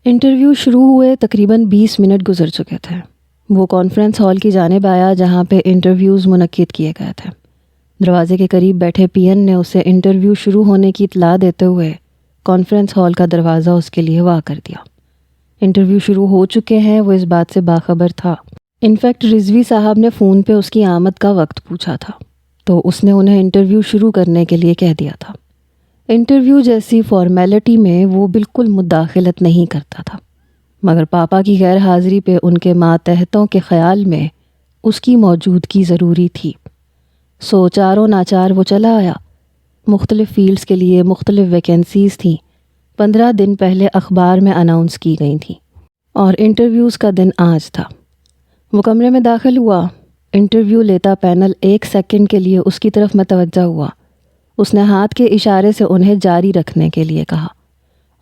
Interview شروع ہوئے تقریباً 20 منٹ گزر چکے تھے۔ وہ کانفرنس ہال کی جانب آیا جہاں پہ انٹرویوز منعقد کیے گئے تھے۔ دروازے کے قریب بیٹھے پی این نے اسے انٹرویو شروع ہونے کی اطلاع دیتے ہوئے کانفرنس ہال کا دروازہ اس کے لیے وا کر دیا۔ انٹرویو شروع ہو چکے ہیں، وہ اس بات سے باخبر تھا۔ انفیکٹ رضوی صاحب نے فون پہ اس کی آمد کا وقت پوچھا تھا تو اس نے انہیں انٹرویو شروع کرنے کے لیے کہہ دیا تھا۔ انٹرویو جیسی فارمیلٹی میں وہ بالکل مداخلت نہیں کرتا تھا، مگر پاپا کی غیر حاضری پہ ان کے ماتحتوں کے خیال میں اس کی موجودگی ضروری تھی۔ سو چاروں ناچار وہ چلا آیا۔ مختلف فیلڈز کے لیے مختلف ویکنسیز تھیں، 15 دن پہلے اخبار میں اناؤنس کی گئی تھیں، اور انٹرویوز کا دن آج تھا۔ وہ کمرے میں داخل ہوا۔ انٹرویو لیتا پینل 1 سیکنڈ کے لیے اس کی طرف متوجہ ہوا۔ اس نے ہاتھ کے اشارے سے انہیں جاری رکھنے کے لیے کہا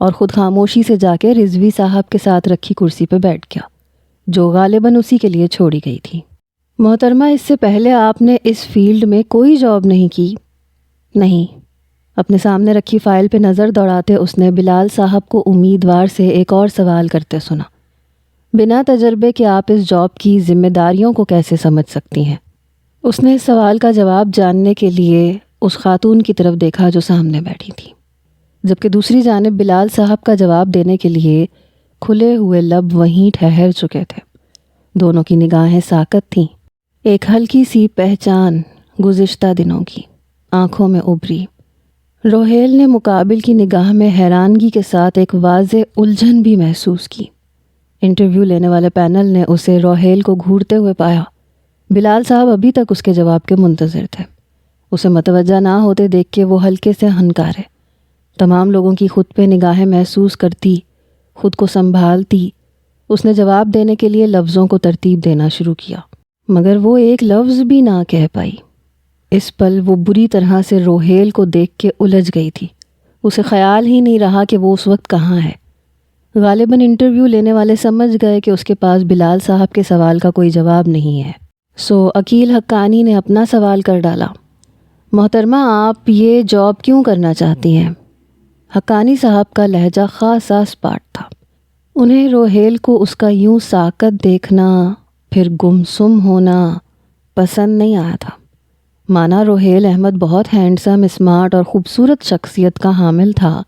اور خود خاموشی سے جا کے رضوی صاحب کے ساتھ رکھی کرسی پہ بیٹھ گیا، جو غالباً اسی کے لیے چھوڑی گئی تھی۔ محترمہ، اس سے پہلے آپ نے اس فیلڈ میں کوئی جاب نہیں کی؟ نہیں۔ اپنے سامنے رکھی فائل پہ نظر دوڑاتے اس نے بلال صاحب کو امیدوار سے ایک اور سوال کرتے سنا۔ بنا تجربے کے آپ اس جاب کی ذمہ داریوں کو کیسے سمجھ سکتی ہیں؟ اس نے اس سوال کا جواب جاننے کے لیے اس خاتون کی طرف دیکھا جو سامنے بیٹھی تھی، جبکہ دوسری جانب بلال صاحب کا جواب دینے کے لیے کھلے ہوئے لب وہیں ٹھہر چکے تھے۔ دونوں کی نگاہیں ساکت تھیں۔ ایک ہلکی سی پہچان گزشتہ دنوں کی آنکھوں میں ابھری۔ روہیل نے مقابل کی نگاہ میں حیرانگی کے ساتھ ایک واضح الجھن بھی محسوس کی۔ انٹرویو لینے والے پینل نے اسے روہیل کو گھورتے ہوئے پایا۔ بلال صاحب ابھی تک اس کے جواب کے منتظر تھے۔ اسے متوجہ نہ ہوتے دیکھ کے وہ ہلکے سے ہنکارے۔ تمام لوگوں کی خود پہ نگاہیں محسوس کرتی، خود کو سنبھالتی، اس نے جواب دینے کے لیے لفظوں کو ترتیب دینا شروع کیا، مگر وہ ایک لفظ بھی نہ کہہ پائی۔ اس پل وہ بری طرح سے روہیل کو دیکھ کے الجھ گئی تھی۔ اسے خیال ہی نہیں رہا کہ وہ اس وقت کہاں ہے۔ غالباً انٹرویو لینے والے سمجھ گئے کہ اس کے پاس بلال صاحب کے سوال کا کوئی جواب نہیں ہے، سو عقیل حقانی نے اپنا سوال کر ڈالا۔ محترمہ، آپ یہ جاب کیوں کرنا چاہتی ہیں؟ حقانی صاحب کا لہجہ خاصا اسپاٹ تھا۔ انہیں روہیل کو اس کا یوں ساکت دیکھنا، پھر گمسم ہونا پسند نہیں آیا تھا۔ مانا روہیل احمد بہت ہینڈسم، اسمارٹ اور خوبصورت شخصیت کا حامل تھا،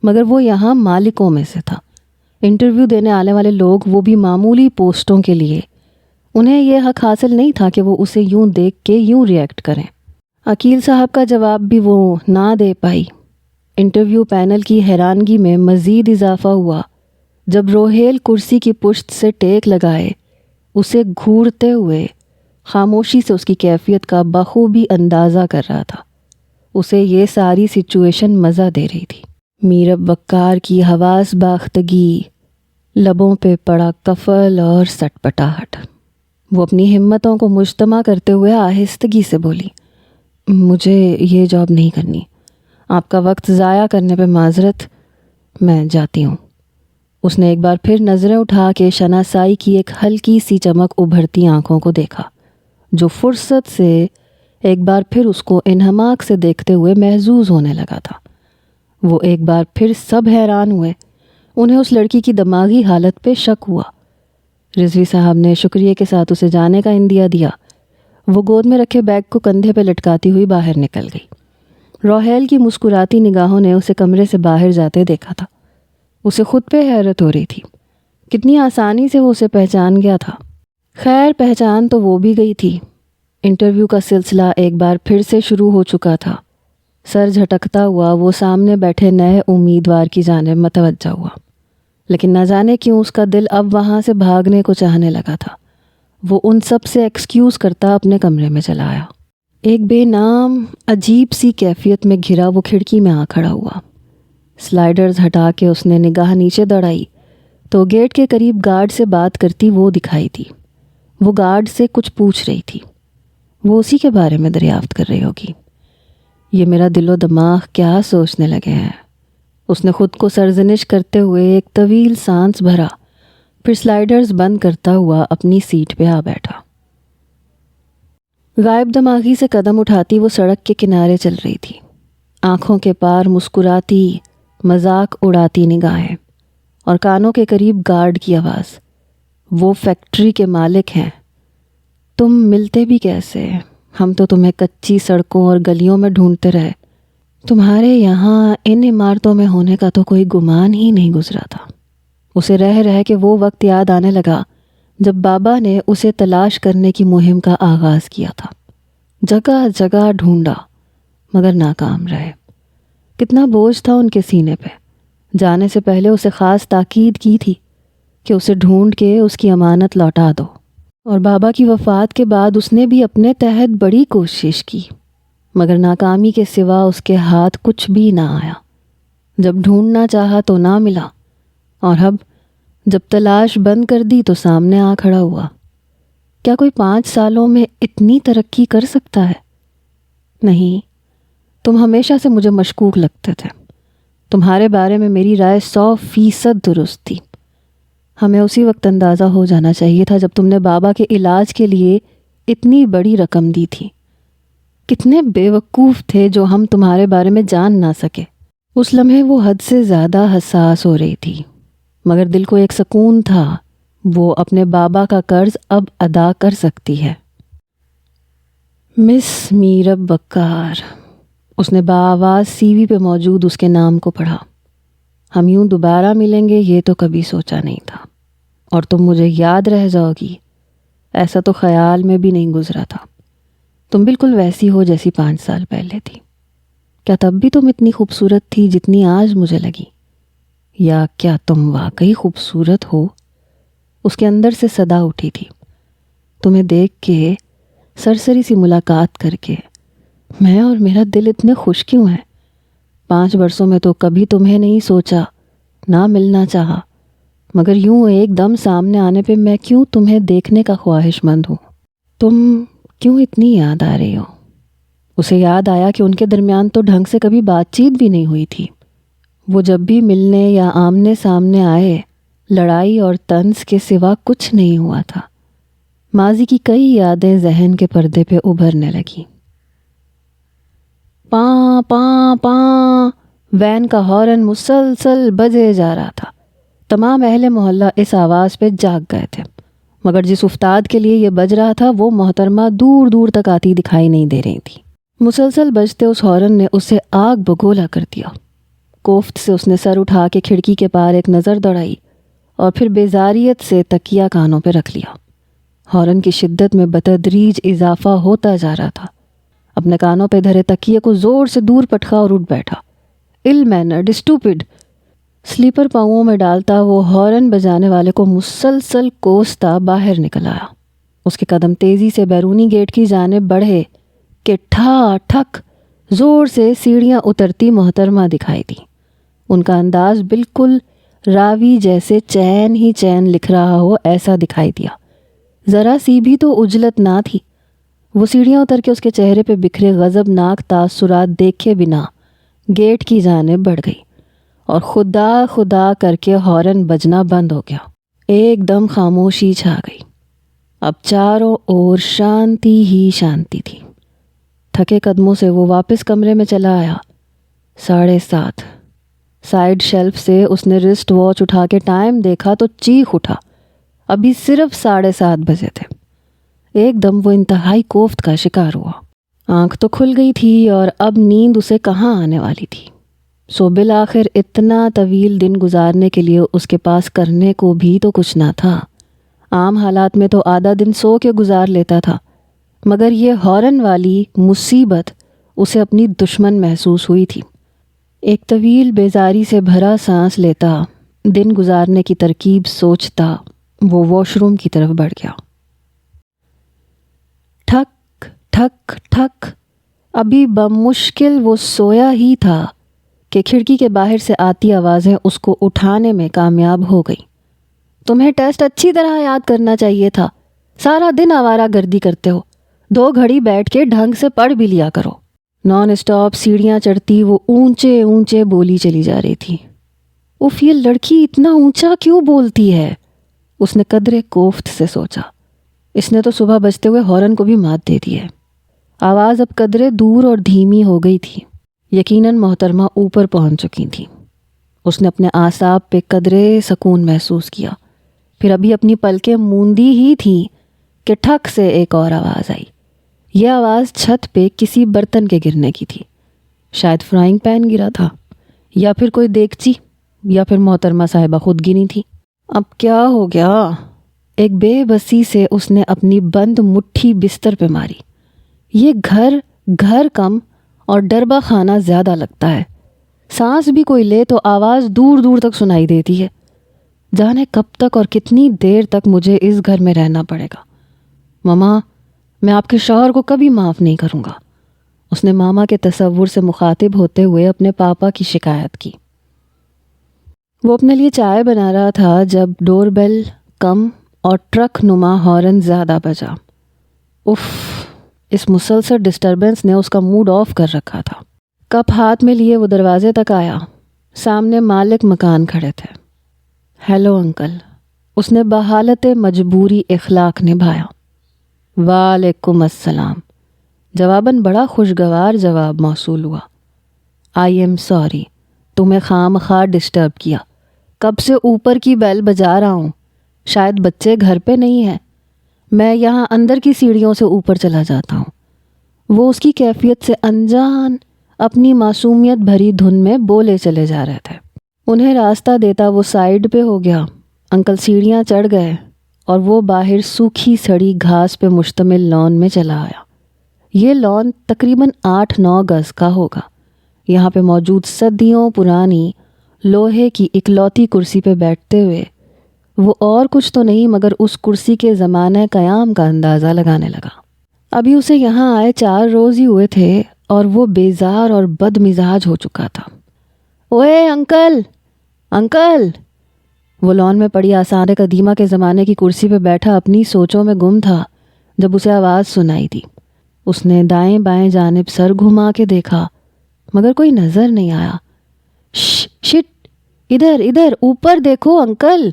مگر وہ یہاں مالکوں میں سے تھا۔ انٹرویو دینے آنے والے لوگ، وہ بھی معمولی پوسٹوں کے لیے، انہیں یہ حق حاصل نہیں تھا کہ وہ اسے یوں دیکھ کے یوں ریئیکٹ کریں۔ عقیل صاحب کا جواب بھی وہ نہ دے پائی۔ انٹرویو پینل کی حیرانگی میں مزید اضافہ ہوا جب روہیل کرسی کی پشت سے ٹیک لگائے اسے گھورتے ہوئے خاموشی سے اس کی کیفیت کا بخوبی اندازہ کر رہا تھا۔ اسے یہ ساری سچویشن مزہ دے رہی تھی۔ میرب وقار کی حواس باختگی، لبوں پہ پڑا کفل اور سٹپٹاہٹ۔ وہ اپنی ہمتوں کو مجتمع کرتے ہوئے آہستگی سے بولی، مجھے یہ جاب نہیں کرنی۔ آپ کا وقت ضائع کرنے پہ معذرت، میں جاتی ہوں۔ اس نے ایک بار پھر نظریں اٹھا کے شناسائی کی ایک ہلکی سی چمک ابھرتی آنکھوں کو دیکھا، جو فرصت سے ایک بار پھر اس کو انہماک سے دیکھتے ہوئے محظوظ ہونے لگا تھا۔ وہ ایک بار پھر سب حیران ہوئے۔ انہیں اس لڑکی کی دماغی حالت پہ شک ہوا۔ رضوی صاحب نے شکریہ کے ساتھ اسے جانے کا اندیا دیا۔ وہ گود میں رکھے بیگ کو کندھے پہ لٹکاتی ہوئی باہر نکل گئی۔ روہیل کی مسکراتی نگاہوں نے اسے کمرے سے باہر جاتے دیکھا تھا۔ اسے خود پہ حیرت ہو رہی تھی، کتنی آسانی سے وہ اسے پہچان گیا تھا۔ خیر، پہچان تو وہ بھی گئی تھی۔ انٹرویو کا سلسلہ ایک بار پھر سے شروع ہو چکا تھا۔ سر جھٹکتا ہوا وہ سامنے بیٹھے نئے امیدوار کی جانب متوجہ ہوا، لیکن نہ جانے کیوں اس کا دل اب وہاں سے بھاگنے کو چاہنے لگا تھا۔ وہ ان سب سے ایکسکیوز کرتا اپنے کمرے میں چلا آیا۔ ایک بے نام عجیب سی کیفیت میں گھرا وہ کھڑکی میں آ کھڑا ہوا۔ سلائیڈرز ہٹا کے اس نے نگاہ نیچے دوڑائی تو گیٹ کے قریب گارڈ سے بات کرتی وہ دکھائی دی۔ وہ گارڈ سے کچھ پوچھ رہی تھی، وہ اسی کے بارے میں دریافت کر رہی ہوگی۔ یہ میرا دل و دماغ کیا سوچنے لگے ہیں۔ اس نے خود کو سرزنش کرتے ہوئے ایک طویل سانس بھرا، پھر سلائیڈرز بند کرتا ہوا اپنی سیٹ پہ آ بیٹھا۔ غائب دماغی سے قدم اٹھاتی وہ سڑک کے کنارے چل رہی تھی، آنکھوں کے پار مسکراتی، مذاق اڑاتی نگاہیں، اور کانوں کے قریب گارڈ کی آواز، وہ فیکٹری کے مالک ہیں، تم ملتے بھی کیسے؟ ہم تو تمہیں کچی سڑکوں اور گلیوں میں ڈھونڈتے رہے، تمہارے یہاں ان عمارتوں میں ہونے کا تو کوئی گمان ہی نہیں گزرا تھا۔ اسے رہ رہ کے وہ وقت یاد آنے لگا جب بابا نے اسے تلاش کرنے کی مہم کا آغاز کیا تھا۔ جگہ جگہ ڈھونڈا مگر ناکام رہے۔ کتنا بوجھ تھا ان کے سینے پہ۔ جانے سے پہلے اسے خاص تاکید کی تھی کہ اسے ڈھونڈ کے اس کی امانت لوٹا دو، اور بابا کی وفات کے بعد اس نے بھی اپنے تحت بڑی کوشش کی مگر ناکامی کے سوا اس کے ہاتھ کچھ بھی نہ آیا۔ جب ڈھونڈنا چاہا تو نہ ملا، اور اب جب تلاش بند کر دی تو سامنے آ کھڑا ہوا۔ کیا کوئی 5 سالوں میں اتنی ترقی کر سکتا ہے؟ نہیں، تم ہمیشہ سے مجھے مشکوک لگتے تھے۔ تمہارے بارے میں میری رائے 100% درست تھی۔ ہمیں اسی وقت اندازہ ہو جانا چاہیے تھا جب تم نے بابا کے علاج کے لیے اتنی بڑی رقم دی تھی۔ کتنے بے وقوف تھے جو ہم تمہارے بارے میں جان نہ سکے۔ اس لمحے وہ حد سے زیادہ حساس ہو رہی تھی، مگر دل کو ایک سکون تھا، وہ اپنے بابا کا قرض اب ادا کر سکتی ہے۔ مس میرب بکار، اس نے بآواز سی وی پہ موجود اس کے نام کو پڑھا۔ ہم یوں دوبارہ ملیں گے یہ تو کبھی سوچا نہیں تھا، اور تم مجھے یاد رہ جاؤ گی ایسا تو خیال میں بھی نہیں گزرا تھا۔ تم بالکل ویسی ہو جیسی 5 سال پہلے تھی۔ کیا تب بھی تم اتنی خوبصورت تھی جتنی آج مجھے لگی؟ یا کیا تم واقعی خوبصورت ہو؟ اس کے اندر سے صدا اٹھی تھی۔ تمہیں دیکھ کے، سرسری سی ملاقات کر کے، میں اور میرا دل اتنے خوش کیوں ہیں؟ 5 برسوں میں تو کبھی تمہیں نہیں سوچا، نہ ملنا چاہا، مگر یوں ایک دم سامنے آنے پہ میں کیوں تمہیں دیکھنے کا خواہش مند ہوں۔ تم کیوں اتنی یاد آ رہی ہو؟ اسے یاد آیا کہ ان کے درمیان تو ڈھنگ سے کبھی بات چیت بھی نہیں ہوئی تھی۔ وہ جب بھی ملنے یا آمنے سامنے آئے، لڑائی اور طنز کے سوا کچھ نہیں ہوا تھا۔ ماضی کی کئی یادیں ذہن کے پردے پہ ابھرنے لگیں۔ پاں پاں پاں، وین کا ہارن مسلسل بجے جا رہا تھا۔ تمام اہل محلہ اس آواز پہ جاگ گئے تھے، مگر جس افتاد کے لیے یہ بج رہا تھا وہ محترمہ دور دور تک آتی دکھائی نہیں دے رہی تھی۔ مسلسل بجتے اس ہارن نے اسے آگ بگولا کر دیا۔ کوفت سے اس نے سر اٹھا کے کھڑکی کے پار ایک نظر دوڑائی اور پھر بیزاریت سے تکیہ کانوں پہ رکھ لیا۔ ہارن کی شدت میں بتدریج اضافہ ہوتا جا رہا تھا۔ اپنے کانوں پہ دھرے تکیے کو زور سے دور پٹکا اور اٹھ بیٹھا۔ ال مینرڈ، اسٹوپڈ، سلیپر پاؤں میں ڈالتا وہ ہارن بجانے والے کو مسلسل کوستا باہر نکل آیا۔ اس کے قدم تیزی سے بیرونی گیٹ کی جانب بڑھے کہ ٹھا ٹھک زور سے سیڑھیاں اترتی محترمہ دکھائی دی۔ ان کا انداز بالکل راوی جیسے چین ہی چین لکھ رہا ہو ایسا دکھائی دیا۔ ذرا سی بھی تو عجلت نہ تھی۔ وہ سیڑھیاں اتر کے اس کے چہرے پہ بکھرے غضبناک تاثرات دیکھے بنا گیٹ کی جانب بڑھ گئی اور خدا خدا کر کے ہارن بجنا بند ہو گیا۔ ایک دم خاموشی چھا گئی۔ اب چاروں اور شانتی ہی شانتی تھی۔ تھکے قدموں سے وہ واپس کمرے میں چلا آیا۔ 7:30۔ سائیڈ شیلف سے اس نے رسٹ واچ اٹھا کے ٹائم دیکھا تو چیخ اٹھا۔ ابھی صرف 7:30 بجے تھے۔ ایک دم وہ انتہائی کوفت کا شکار ہوا۔ آنکھ تو کھل گئی تھی اور اب نیند اسے کہاں آنے والی تھی۔ سو بالآخر اتنا طویل دن گزارنے کے لیے اس کے پاس کرنے کو بھی تو کچھ نہ تھا۔ عام حالات میں تو آدھا دن سو کے گزار لیتا تھا، مگر یہ ہارن والی مصیبت اسے اپنی دشمن محسوس ہوئی تھی۔ ایک طویل بیزاری سے بھرا سانس لیتا، دن گزارنے کی ترکیب سوچتا، وہ واش روم کی طرف بڑھ گیا۔ ٹھک ٹھک ٹھک، ابھی بمشکل وہ سویا ہی تھا کہ کھڑکی کے باہر سے آتی آوازیں اس کو اٹھانے میں کامیاب ہو گئی۔ تمہیں ٹیسٹ اچھی طرح یاد کرنا چاہیے تھا، سارا دن آوارہ گردی کرتے ہو، 2 گھڑی بیٹھ کے ڈھنگ سے پڑھ بھی لیا کرو۔ نان اسٹاپ سیڑھیاں چڑھتی وہ اونچے اونچے بولی چلی جا رہی تھی۔ اف، یہ لڑکی اتنا اونچا کیوں بولتی ہے؟ اس نے قدرے کوفت سے سوچا۔ اس نے تو صبح بجتے ہوئے ہارن کو بھی مات دے دی ہے۔ آواز اب قدرے دور اور دھیمی ہو گئی تھی۔ یقیناً محترمہ اوپر پہنچ چکی تھی۔ اس نے اپنے اعصاب پہ قدرے سکون محسوس کیا. پھر ابھی اپنی پلکیں موندی ہی تھیں کہ ٹھک سے ایک اور آواز آئی. یہ آواز چھت پہ کسی برتن کے گرنے کی تھی. شاید فرائنگ پین گرا تھا، یا پھر کوئی دیگچی، یا پھر محترمہ صاحبہ خود گری تھی. اب کیا ہو گیا؟ ایک بے بسی سے اس نے اپنی بند مٹھی بستر پہ ماری. یہ گھر کم اور ڈربا خانہ زیادہ لگتا ہے. سانس بھی کوئی لے تو آواز دور دور تک سنائی دیتی ہے. جانے کب تک اور کتنی دیر تک مجھے اس گھر میں رہنا پڑے گا. ماما، میں آپ کے شوہر کو کبھی معاف نہیں کروں گا. اس نے ماما کے تصور سے مخاطب ہوتے ہوئے اپنے پاپا کی شکایت کی. وہ اپنے لیے چائے بنا رہا تھا جب ڈور بیل کم اور ٹرک نما ہارن زیادہ بجا. اف، اس مسلسل ڈسٹربنس نے اس کا موڈ آف کر رکھا تھا. کپ ہاتھ میں لیے وہ دروازے تک آیا. سامنے مالک مکان کھڑے تھے. ہیلو انکل، اس نے بحالت مجبوری اخلاق نبھایا. وعلیکم السلام. جواباً بڑا خوشگوار جواب موصول ہوا. آئی ایم سوری، تمہیں خام خواہ ڈسٹرب کیا. کب سے اوپر کی بیل بجا رہا ہوں. شاید بچے گھر پہ نہیں ہیں. میں یہاں اندر کی سیڑھیوں سے اوپر چلا جاتا ہوں. وہ اس کی کیفیت سے انجان اپنی معصومیت بھری دھن میں بولے چلے جا رہے تھے. انہیں راستہ دیتا وہ سائیڈ پہ ہو گیا. انکل سیڑھیاں چڑھ گئے اور وہ باہر سوکھی سڑی گھاس پہ مشتمل لان میں چلا آیا. یہ لان تقریباً 8-9 گز کا ہوگا. یہاں پہ موجود صدیوں پرانی لوہے کی اکلوتی کرسی پہ بیٹھتے ہوئے وہ اور کچھ تو نہیں مگر اس کرسی کے زمانہ قیام کا اندازہ لگانے لگا. ابھی اسے یہاں آئے 4 روز ہی ہوئے تھے اور وہ بیزار اور بد مزاج ہو چکا تھا. اوے انکل، انکل! وہ لان میں پڑی آثار قدیمہ کے زمانے کی کرسی پہ بیٹھا اپنی سوچوں میں گم تھا جب اسے آواز سنائی دی. اس نے دائیں بائیں جانب سر گھما کے دیکھا مگر کوئی نظر نہیں آیا. شٹ، ادھر اوپر دیکھو انکل!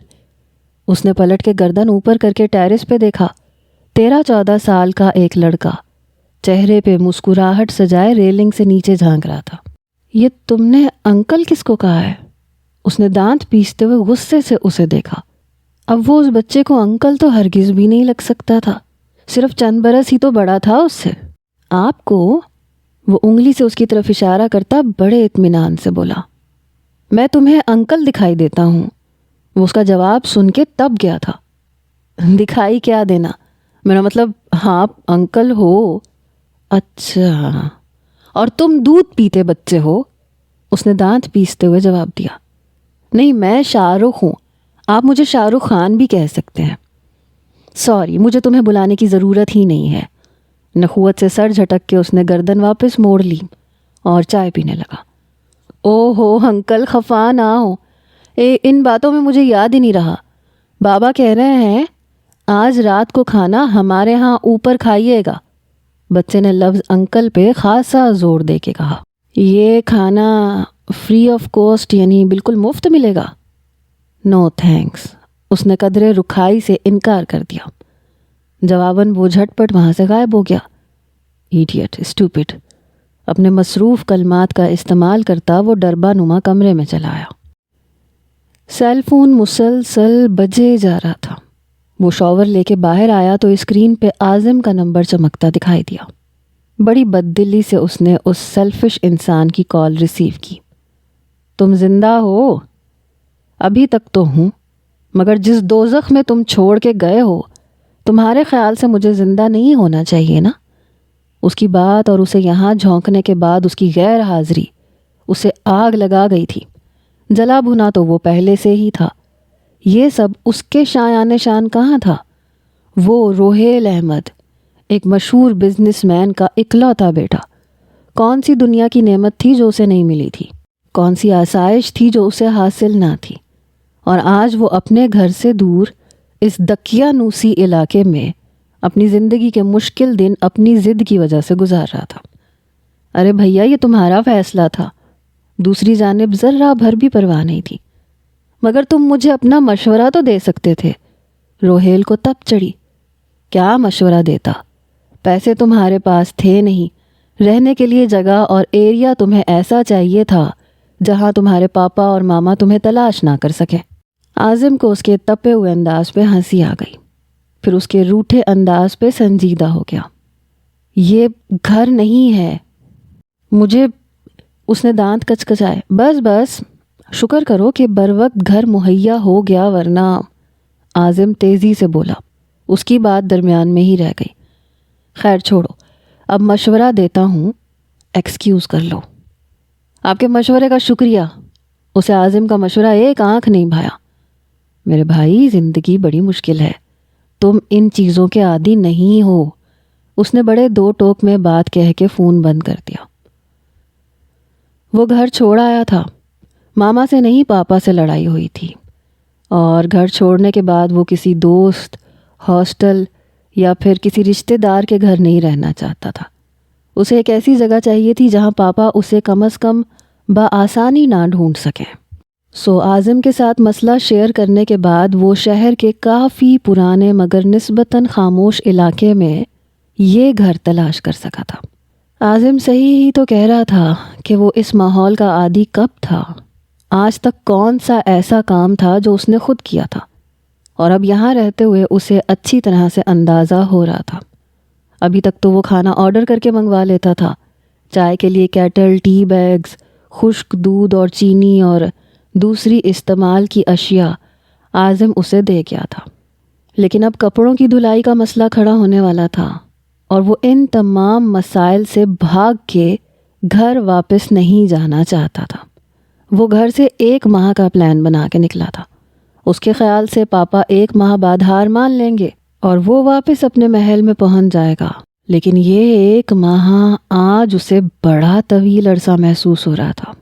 اس نے پلٹ کے گردن اوپر کر کے ٹیرس پہ دیکھا. 13-14 سال کا ایک لڑکا چہرے پہ مسکراہٹ سجائے ریلنگ سے نیچے جھانک رہا تھا. یہ تم نے انکل کس کو کہا ہے؟ اس نے دانت پیستے ہوئے غصے سے اسے دیکھا. اب وہ اس بچے کو انکل تو ہرگز بھی نہیں لگ سکتا تھا. صرف چند برس ہی تو بڑا تھا اس سے. آپ کو؟ وہ انگلی سے اس کی طرف اشارہ کرتا بڑے اطمینان سے بولا. میں تمہیں انکل دکھائی دیتا ہوں. وہ اس کا جواب سن کے تب گیا تھا. دکھائی کیا دینا؟ میرا مطلب ہاں انکل ہو. اچھا، اور تم دودھ پیتے بچے ہو؟ اس نے دانت پیستے ہوئے جواب دیا. نہیں، میں شاہ رخ ہوں. آپ مجھے شاہ رخ خان بھی کہہ سکتے ہیں. سوری، مجھے تمہیں بلانے کی ضرورت ہی نہیں ہے. نخوت سے سر جھٹک کے اس نے گردن واپس موڑ لی اور چائے پینے لگا. او ہو انکل، خفا نہ ہو. ان باتوں میں مجھے یاد ہی نہیں رہا. بابا کہہ رہے ہیں آج رات کو کھانا ہمارے ہاں اوپر کھائیے گا. بچے نے لفظ انکل پہ خاصا زور دے کے کہا. یہ کھانا فری آف کاسٹ یعنی بالکل مفت ملے گا؟ نو تھینکس. اس نے قدرے رکھائی سے انکار کر دیا. جواباً وہ جھٹ پٹ وہاں سے غائب ہو گیا. Idiot, stupid. اپنے مصروف کلمات کا استعمال کرتا وہ ڈربا نما کمرے میں چلا آیا. سیل فون مسلسل بجے جا رہا تھا. وہ شاور لے کے باہر آیا تو اسکرین پہ اعظم کا نمبر چمکتا دکھائی دیا. بڑی بددلی سے اس نے اس سیلفش انسان کی کال ریسیو کی. تم زندہ ہو؟ ابھی تک تو ہوں، مگر جس دوزخ میں تم چھوڑ کے گئے ہو تمہارے خیال سے مجھے زندہ نہیں ہونا چاہیے نا؟ اس کی بات اور اسے یہاں جھونکنے کے بعد اس کی غیر حاضری اسے آگ لگا گئی تھی. جلا بھنا تو وہ پہلے سے ہی تھا. یہ سب اس کے شایان شان کہاں تھا؟ وہ روہیل احمد، ایک مشہور بزنس مین کا اکلوتا بیٹا. کون سی دنیا کی نعمت تھی جو اسے نہیں ملی تھی؟ کون سی آسائش تھی جو اسے حاصل نہ تھی؟ اور آج وہ اپنے گھر سے دور اس دقیانوسی علاقے میں اپنی زندگی کے مشکل دن اپنی ضد کی وجہ سے گزار رہا تھا. ارے بھیا، یہ تمہارا فیصلہ تھا. دوسری جانب ذرہ بھر بھی پرواہ نہیں تھی. مگر تم مجھے اپنا مشورہ تو دے سکتے تھے. روہیل کو تب چڑھی. کیا مشورہ دیتا؟ پیسے تمہارے پاس تھے نہیں. رہنے کے لیے جگہ اور ایریا تمہیں ایسا چاہیے تھا جہاں تمہارے پاپا اور ماما تمہیں تلاش نہ کر سکیں۔ عازم کو اس کے تپے ہوئے انداز پہ ہنسی آ گئی، پھر اس کے روٹھے انداز پہ سنجیدہ ہو گیا۔ یہ گھر نہیں ہے مجھے، اس نے دانت کچکچائے۔ بس شکر کرو کہ بروقت گھر مہیا ہو گیا، ورنہ عازم تیزی سے بولا۔ اس کی بات درمیان میں ہی رہ گئی۔ خیر چھوڑو، اب مشورہ دیتا ہوں، ایکسکیوز کر لو۔ آپ کے مشورے کا شکریہ۔ اسے عازم کا مشورہ ایک آنکھ نہیں بھایا۔ میرے بھائی، زندگی بڑی مشکل ہے، تم ان چیزوں کے عادی نہیں ہو۔ اس نے بڑے دو ٹوک میں بات کہہ کے فون بند کر دیا۔ وہ گھر چھوڑ آیا تھا، ماما سے نہیں پاپا سے لڑائی ہوئی تھی، اور گھر چھوڑنے کے بعد وہ کسی دوست، ہاسٹل یا پھر کسی رشتہ دار کے گھر نہیں رہنا چاہتا تھا۔ اسے ایک ایسی جگہ چاہیے تھی جہاں پاپا اسے کم از کم بآسانی نہ ڈھونڈ سکیں۔ عازم کے ساتھ مسئلہ شیئر کرنے کے بعد وہ شہر کے کافی پرانے مگر نسبتاً خاموش علاقے میں یہ گھر تلاش کر سکا تھا۔ عازم صحیح ہی تو کہہ رہا تھا کہ وہ اس ماحول کا عادی کب تھا۔ آج تک کون سا ایسا کام تھا جو اس نے خود کیا تھا، اور اب یہاں رہتے ہوئے اسے اچھی طرح سے اندازہ ہو رہا تھا۔ ابھی تک تو وہ کھانا آرڈر کر کے منگوا لیتا تھا، چائے کے لیے کیٹل، ٹی بیگز، خشک دودھ اور چینی اور دوسری استعمال کی اشیاء عازم اسے دے گیا تھا۔ لیکن اب کپڑوں کی دھلائی کا مسئلہ کھڑا ہونے والا تھا، اور وہ ان تمام مسائل سے بھاگ کے گھر واپس نہیں جانا چاہتا تھا۔ وہ گھر سے 1 ماہ کا پلان بنا کے نکلا تھا۔ اس کے خیال سے پاپا 1 ماہ بعد ہار مان لیں گے اور وہ واپس اپنے محل میں پہنچ جائے گا، لیکن یہ 1 ماہ آج اسے بڑا طویل عرصہ محسوس ہو رہا تھا۔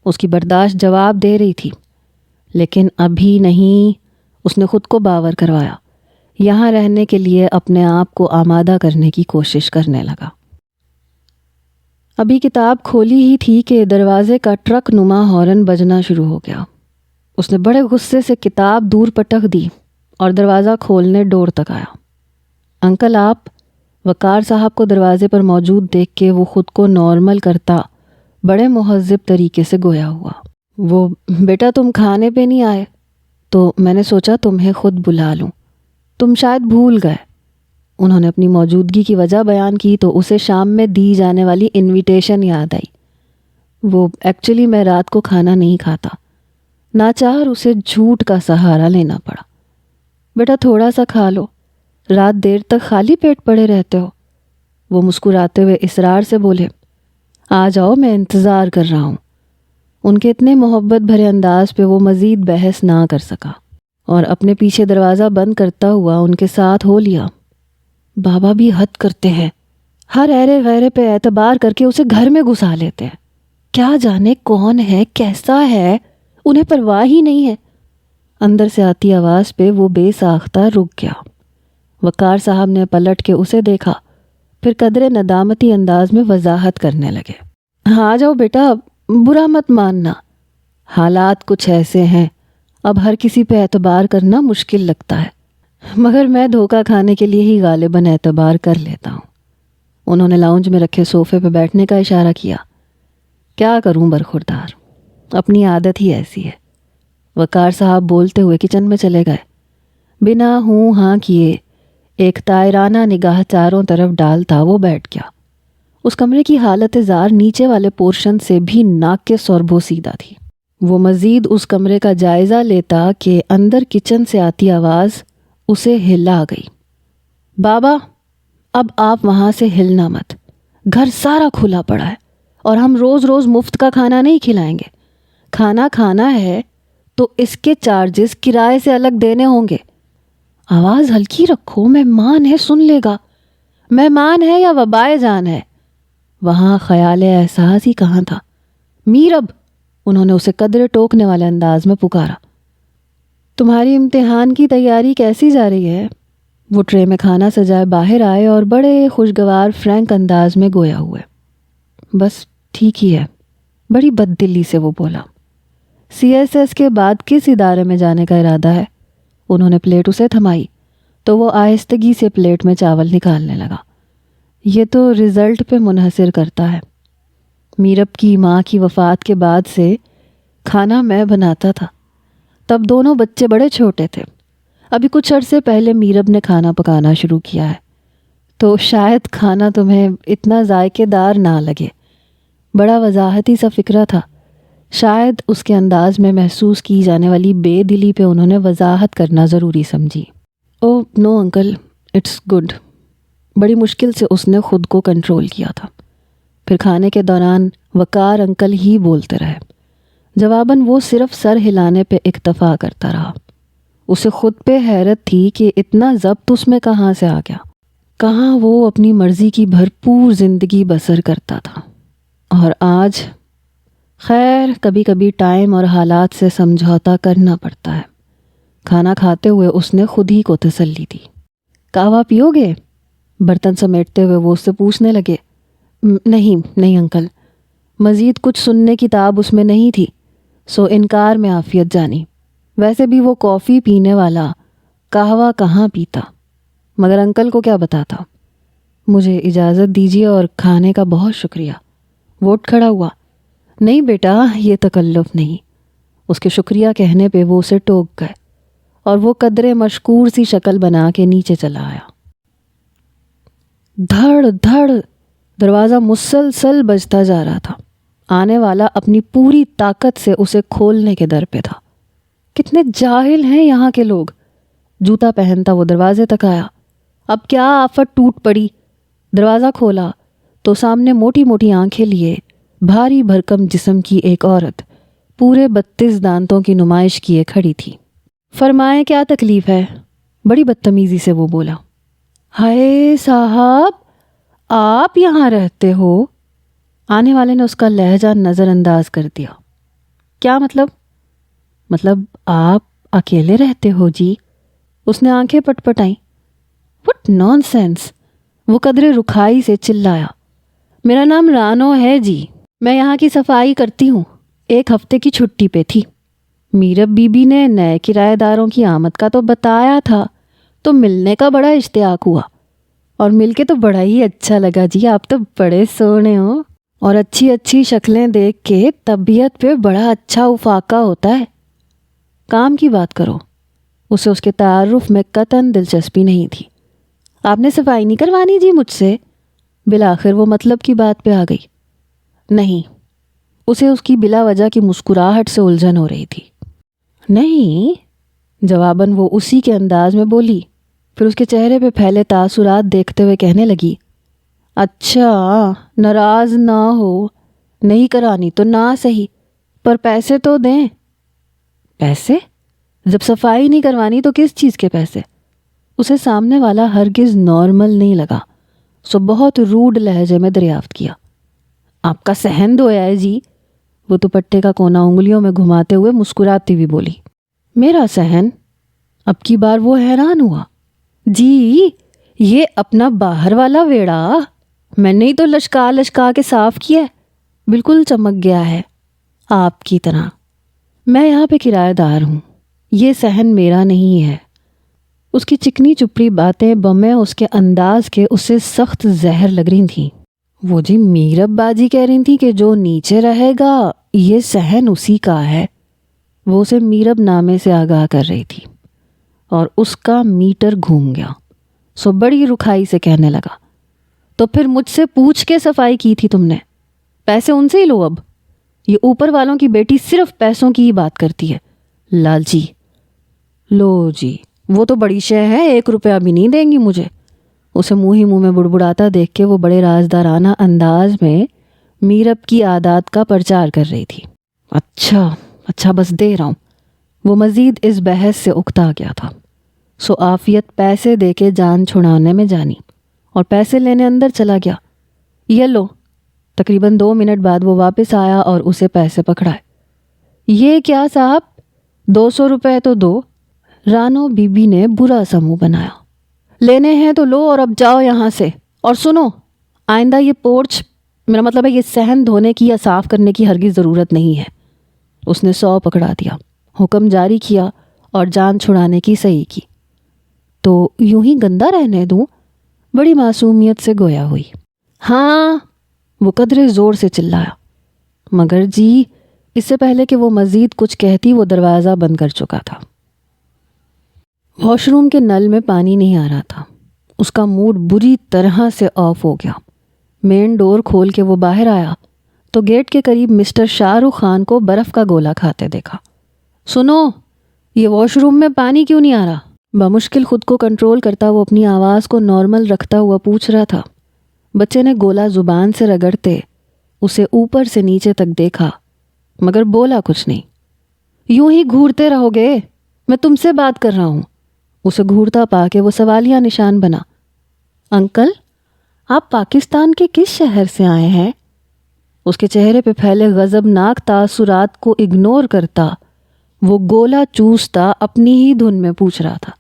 اس کی برداشت جواب دے رہی تھی، لیکن ابھی نہیں۔ اس نے خود کو باور کروایا، یہاں رہنے کے لیے اپنے آپ کو آمادہ کرنے کی کوشش کرنے لگا۔ ابھی کتاب کھولی ہی تھی کہ دروازے کا ٹرک نما ہارن بجنا شروع ہو گیا۔ اس نے بڑے غصے سے کتاب دور پٹک دی اور دروازہ کھولنے ڈور تک آیا۔ انکل آپ؟ وقار صاحب کو دروازے پر موجود دیکھ کے وہ خود کو نارمل کرتا بڑے مہذب طریقے سے گویا ہوا۔ وہ بیٹا تم کھانے پہ نہیں آئے؟ تو میں نے سوچا تمہیں خود بلا لوں، تم شاید بھول گئے۔ انہوں نے اپنی موجودگی کی وجہ بیان کی تو اسے شام میں دی جانے والی انویٹیشن یاد آئی۔ وہ ایکچولی میں رات کو کھانا نہیں کھاتا۔ ناچار اسے جھوٹ کا سہارا لینا پڑا۔ بیٹا تھوڑا سا کھا لو، رات دیر تک خالی پیٹ پڑے رہتے ہو۔ وہ مسکراتے ہوئے اصرار سے بولے، آ جاؤ، میں انتظار کر رہا ہوں۔ ان کے اتنے محبت بھرے انداز پہ وہ مزید بحث نہ کر سکا اور اپنے پیچھے دروازہ بند کرتا ہوا ان کے ساتھ ہو لیا۔ بابا بھی حد کرتے ہیں، ہر ایرے غیرے پہ اعتبار کر کے اسے گھر میں گھسا لیتے ہیں۔ کیا جانے کون ہے، کیسا ہے، انہیں پرواہ ہی نہیں ہے۔ اندر سے آتی آواز پہ وہ بے ساختہ رک گیا۔ وقار صاحب نے پلٹ کے اسے دیکھا، پھر قدرے ندامتی انداز میں وضاحت کرنے لگے۔ ہاں جاؤ بیٹا، برا مت ماننا، حالات کچھ ایسے ہیں، اب ہر کسی پہ اعتبار کرنا مشکل لگتا ہے، مگر میں دھوکہ کھانے کے لیے ہی غالباً اعتبار کر لیتا ہوں۔ انہوں نے لاؤنج میں رکھے صوفے پہ بیٹھنے کا اشارہ کیا۔ کیا کروں برخوردار، اپنی عادت ہی ایسی ہے۔ وقار صاحب بولتے ہوئے کچن میں چلے گئے۔ بنا ہوں ہاں کیے ایک طائرانہ نگاہ چاروں طرف ڈالتا وہ بیٹھ گیا۔ اس کمرے کی حالت زار نیچے والے پورشن سے بھی ناقص اور بوسیدہ تھی۔ وہ مزید اس کمرے کا جائزہ لیتا کہ اندر کچن سے آتی آواز اسے ہلا گئی۔ بابا، اب آپ وہاں سے ہلنا مت، گھر سارا کھلا پڑا ہے اور ہم روز روز مفت کا کھانا نہیں کھلائیں گے۔ کھانا کھانا ہے تو اس کے چارجز کرائے سے الگ دینے ہوں گے۔ آواز ہلکی رکھو، مہمان ہے، سن لے گا۔ مہمان ہے یا وبائے جان ہے؟ وہاں خیال احساس ہی کہاں تھا۔ میرب، انہوں نے اسے قدرے ٹوکنے والے انداز میں پکارا۔ تمہاری امتحان کی تیاری کیسی جا رہی ہے؟ وہ ٹرے میں کھانا سجائے باہر آئے اور بڑے خوشگوار فرینک انداز میں گویا ہوئے۔ بس ٹھیک ہی ہے، بڑی بد دلی سے وہ بولا۔ سی ایس ایس کے بعد کس ادارے میں جانے کا ارادہ ہے؟ انہوں نے پلیٹ اسے تھمائی تو وہ آہستگی سے پلیٹ میں چاول نکالنے لگا۔ یہ تو رزلٹ پہ منحصر کرتا ہے۔ میرب کی ماں کی وفات کے بعد سے کھانا میں بناتا تھا، تب دونوں بچے بڑے چھوٹے تھے. ابھی کچھ عرصے پہلے میرب نے کھانا پکانا شروع کیا ہے، تو شاید کھانا تمہیں اتنا ذائقے دار نہ لگے. بڑا وضاحتی سا فکرہ تھا. شاید اس کے انداز میں محسوس کی جانے والی بے دلی پہ انہوں نے وضاحت کرنا ضروری سمجھی. او نو انکل، اٹس گڈ. بڑی مشکل سے اس نے خود کو کنٹرول کیا تھا. پھر کھانے کے دوران وقار انکل ہی بولتے رہے. جواباً وہ صرف سر ہلانے پہ اکتفا کرتا رہا. اسے خود پہ حیرت تھی کہ اتنا ضبط اس میں کہاں سے آ گیا. کہاں وہ اپنی مرضی کی بھرپور زندگی بسر کرتا تھا. اور آج خیر کبھی کبھی ٹائم اور حالات سے سمجھوتا کرنا پڑتا ہے. کھانا کھاتے ہوئے اس نے خود ہی کو تسلی دی. قہوہ پیو گے؟ برتن سمیٹتے ہوئے وہ اس سے پوچھنے لگے. نہیں انکل. مزید کچھ سننے کی تاب اس میں نہیں تھی، سو انکار میں عافیت جانی. ویسے بھی وہ کافی پینے والا قہوہ کہاں پیتا، مگر انکل کو کیا بتاتا. مجھے اجازت دیجیے اور کھانے کا بہت شکریہ. وہ اٹھ کھڑا ہوا. نہیں بیٹا، یہ تکلف نہیں. اس کے شکریہ کہنے پہ وہ اسے ٹوک گئے اور وہ قدرے مشکور سی شکل بنا کے نیچے چلا آیا. دھڑ دھڑ دروازہ مسلسل بجتا جا رہا تھا. آنے والا اپنی پوری طاقت سے اسے کھولنے کے در پہ تھا. کتنے جاہل ہیں یہاں کے لوگ. جوتا پہنتا وہ دروازے تک آیا. اب کیا آفت ٹوٹ پڑی. دروازہ کھولا تو سامنے موٹی موٹی آنکھیں لیے بھاری بھرکم جسم کی ایک عورت پورے 32 دانتوں کی نمائش کیے کھڑی تھی. فرمائیں کیا تکلیف ہے؟ بڑی بدتمیزی سے وہ بولا. ہائے صاحب، آپ یہاں رہتے ہو؟ آنے والے نے اس کا لہجہ نظر انداز کر دیا. کیا مطلب آپ اکیلے رہتے ہو جی؟ اس نے آنکھیں پٹ پٹائیں. What nonsense. وہ قدرے رکھائی سے چلایا. میرا نام رانو ہے جی، میں یہاں کی صفائی کرتی ہوں. ایک ہفتے کی چھٹی پہ تھی. میرب بی بی نے نئے کرایہ داروں کی آمد کا تو بتایا تھا، تو ملنے کا بڑا اشتیاق ہوا اور مل کے تو بڑا ہی اچھا لگا جی. آپ تو بڑے سونے ہو اور اچھی شکلیں دیکھ کے طبیعت پہ بڑا اچھا افاقہ ہوتا ہے. کام کی بات کرو. اسے اس کے تعارف میں قطعاً دلچسپی نہیں تھی. آپ نے صفائی نہیں کروانی جی مجھ سے؟ بالآخر وہ مطلب کی بات پہ آ گئی. نہیں. اسے اس کی بلا وجہ کی مسکراہٹ سے الجھن ہو رہی تھی. نہیں. جواباً وہ اسی کے انداز میں بولی. پھر اس کے چہرے پہ پھیلے تاثرات دیکھتے ہوئے کہنے لگی. اچھا، ناراض نہ ہو، نہیں کرانی تو نہ صحیح، پر پیسے تو دیں. پیسے؟ جب صفائی نہیں کروانی تو کس چیز کے پیسے؟ اسے سامنے والا ہرگز نارمل نہیں لگا، سو بہت روڈ لہجے میں دریافت کیا. آپ کا صحن دھویا ہے جی. وہ دوپٹے کا کونا انگلیوں میں گھماتے ہوئے مسکراتی ہوئی بولی. میرا صحن؟ اب کی بار وہ حیران ہوا. جی یہ اپنا باہر والا ویڑا میں نے ہی تو لشکا کے صاف کیا ہے. بالکل چمک گیا ہے آپ کی طرح. میں یہاں پہ کرایہ دار ہوں، یہ صحن میرا نہیں ہے. اس کی چکنی چپڑی باتیں بمیں اس کے انداز کے اسے سخت زہر لگ رہی تھیں. وہ جی میرب باجی کہہ رہی تھی کہ جو نیچے رہے گا یہ صحن اسی کا ہے. وہ اسے میرب نامے سے آگاہ کر رہی تھی اور اس کا میٹر گھوم گیا. سو بڑی رکھائی سے کہنے لگا. تو پھر مجھ سے پوچھ کے صفائی کی تھی تم نے؟ پیسے ان سے ہی لو. اب یہ اوپر والوں کی بیٹی صرف پیسوں کی ہی بات کرتی ہے. لالچی. لو جی، وہ تو بڑی شے ہے، 1 روپیہ بھی نہیں دیں گی مجھے. اسے منہ ہی منہ میں بڑبڑاتا دیکھ کے وہ بڑے رازدارانہ انداز میں میرب کی عادات کا پرچار کر رہی تھی. اچھا بس دے رہا ہوں. وہ مزید اس بحث سے اکتا گیا تھا. سو عافیت پیسے دے کے جان چھڑانے میں جانی اور پیسے لینے اندر چلا گیا. یہ لو. تقریباً 2 منٹ بعد وہ واپس آیا اور اسے پیسے پکڑائے. یہ کیا صاحب، 200 روپے تو دو. رانو بی بی نے برا سا منہ بنایا. لینے ہیں تو لو اور اب جاؤ یہاں سے. اور سنو، آئندہ یہ پورچ، میرا مطلب ہے یہ صحن دھونے کی یا صاف کرنے کی ہرگز ضرورت نہیں ہے. اس نے 100 پکڑا دیا، حکم جاری کیا اور جان چھڑانے کی صحیح کی. تو یوں ہی گندا رہنے دوں؟ بڑی معصومیت سے گویا ہوئی. ہاں. وہ قدرے زور سے چلایا. مگر جی اس سے پہلے کہ وہ مزید کچھ کہتی وہ دروازہ بند کر چکا تھا۔ واش روم کے نل میں پانی نہیں آ رہا تھا۔ اس کا موڈ بری طرح سے آف ہو گیا۔ مین ڈور کھول کے وہ باہر آیا تو گیٹ کے قریب مسٹر شاہ رخ خان کو برف کا گولا کھاتے دیکھا۔ سنو، یہ واش روم میں پانی کیوں نہیں آ رہا؟ بمشکل خود کو کنٹرول کرتا وہ اپنی آواز کو نارمل رکھتا ہوا پوچھ رہا تھا۔ بچے نے گولا زبان سے رگڑتے اسے اوپر سے نیچے تک دیکھا مگر بولا کچھ نہیں۔ یوں ہی گھورتے رہو گے؟ میں تم سے بات کر رہا ہوں۔ اسے گھورتا پا کے وہ سوالیہ نشان بنا۔ انکل، آپ پاکستان کے کس شہر سے آئے ہیں؟ اس کے چہرے پہ پھیلے غضبناک تاثرات کو اگنور کرتا وہ گولا چوستا اپنی ہی دھن میں پوچھ رہا تھا۔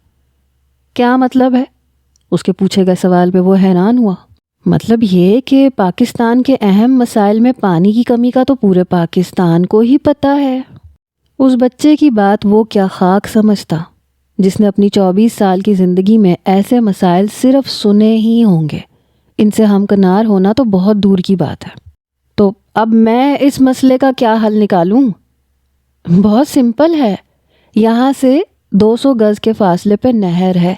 کیا مطلب ہے؟ اس کے پوچھے گئے سوال پہ وہ حیران ہوا۔ مطلب یہ کہ پاکستان کے اہم مسائل میں پانی کی کمی کا تو پورے پاکستان کو ہی پتہ ہے۔ اس بچے کی بات وہ کیا خاک سمجھتا جس نے اپنی 24 سال کی زندگی میں ایسے مسائل صرف سنے ہی ہوں گے۔ ان سے ہمکنار ہونا تو بہت دور کی بات ہے۔ تو اب میں اس مسئلے کا کیا حل نکالوں؟ بہت سمپل ہے۔ یہاں سے 200 گز کے فاصلے پہ نہر ہے،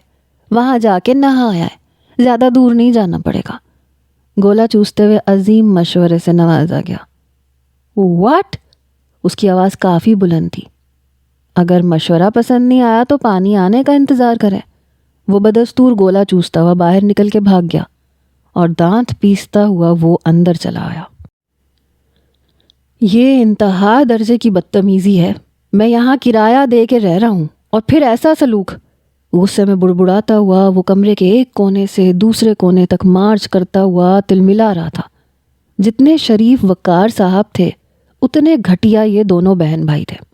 وہاں جا کے نہا آیا ہے، زیادہ دور نہیں جانا پڑے گا۔ گولا چوستے ہوئے عظیم مشورے سے نوازا گیا۔ واٹ؟ اس کی آواز کافی بلند تھی۔ اگر مشورہ پسند نہیں آیا تو پانی آنے کا انتظار کرے۔ وہ بدستور گولا چوستا ہوا باہر نکل کے بھاگ گیا اور دانت پیستا ہوا وہ اندر چلا آیا۔ یہ انتہا درجے کی بدتمیزی ہے۔ میں یہاں کرایہ دے کے رہ رہا ہوں اور پھر ایسا سلوک۔ غصے میں بڑبڑاتا ہوا وہ کمرے کے ایک کونے سے دوسرے کونے تک مارچ کرتا ہوا تلملا رہا تھا۔ جتنے شریف وقار صاحب تھے اتنے گھٹیا یہ دونوں بہن بھائی تھے۔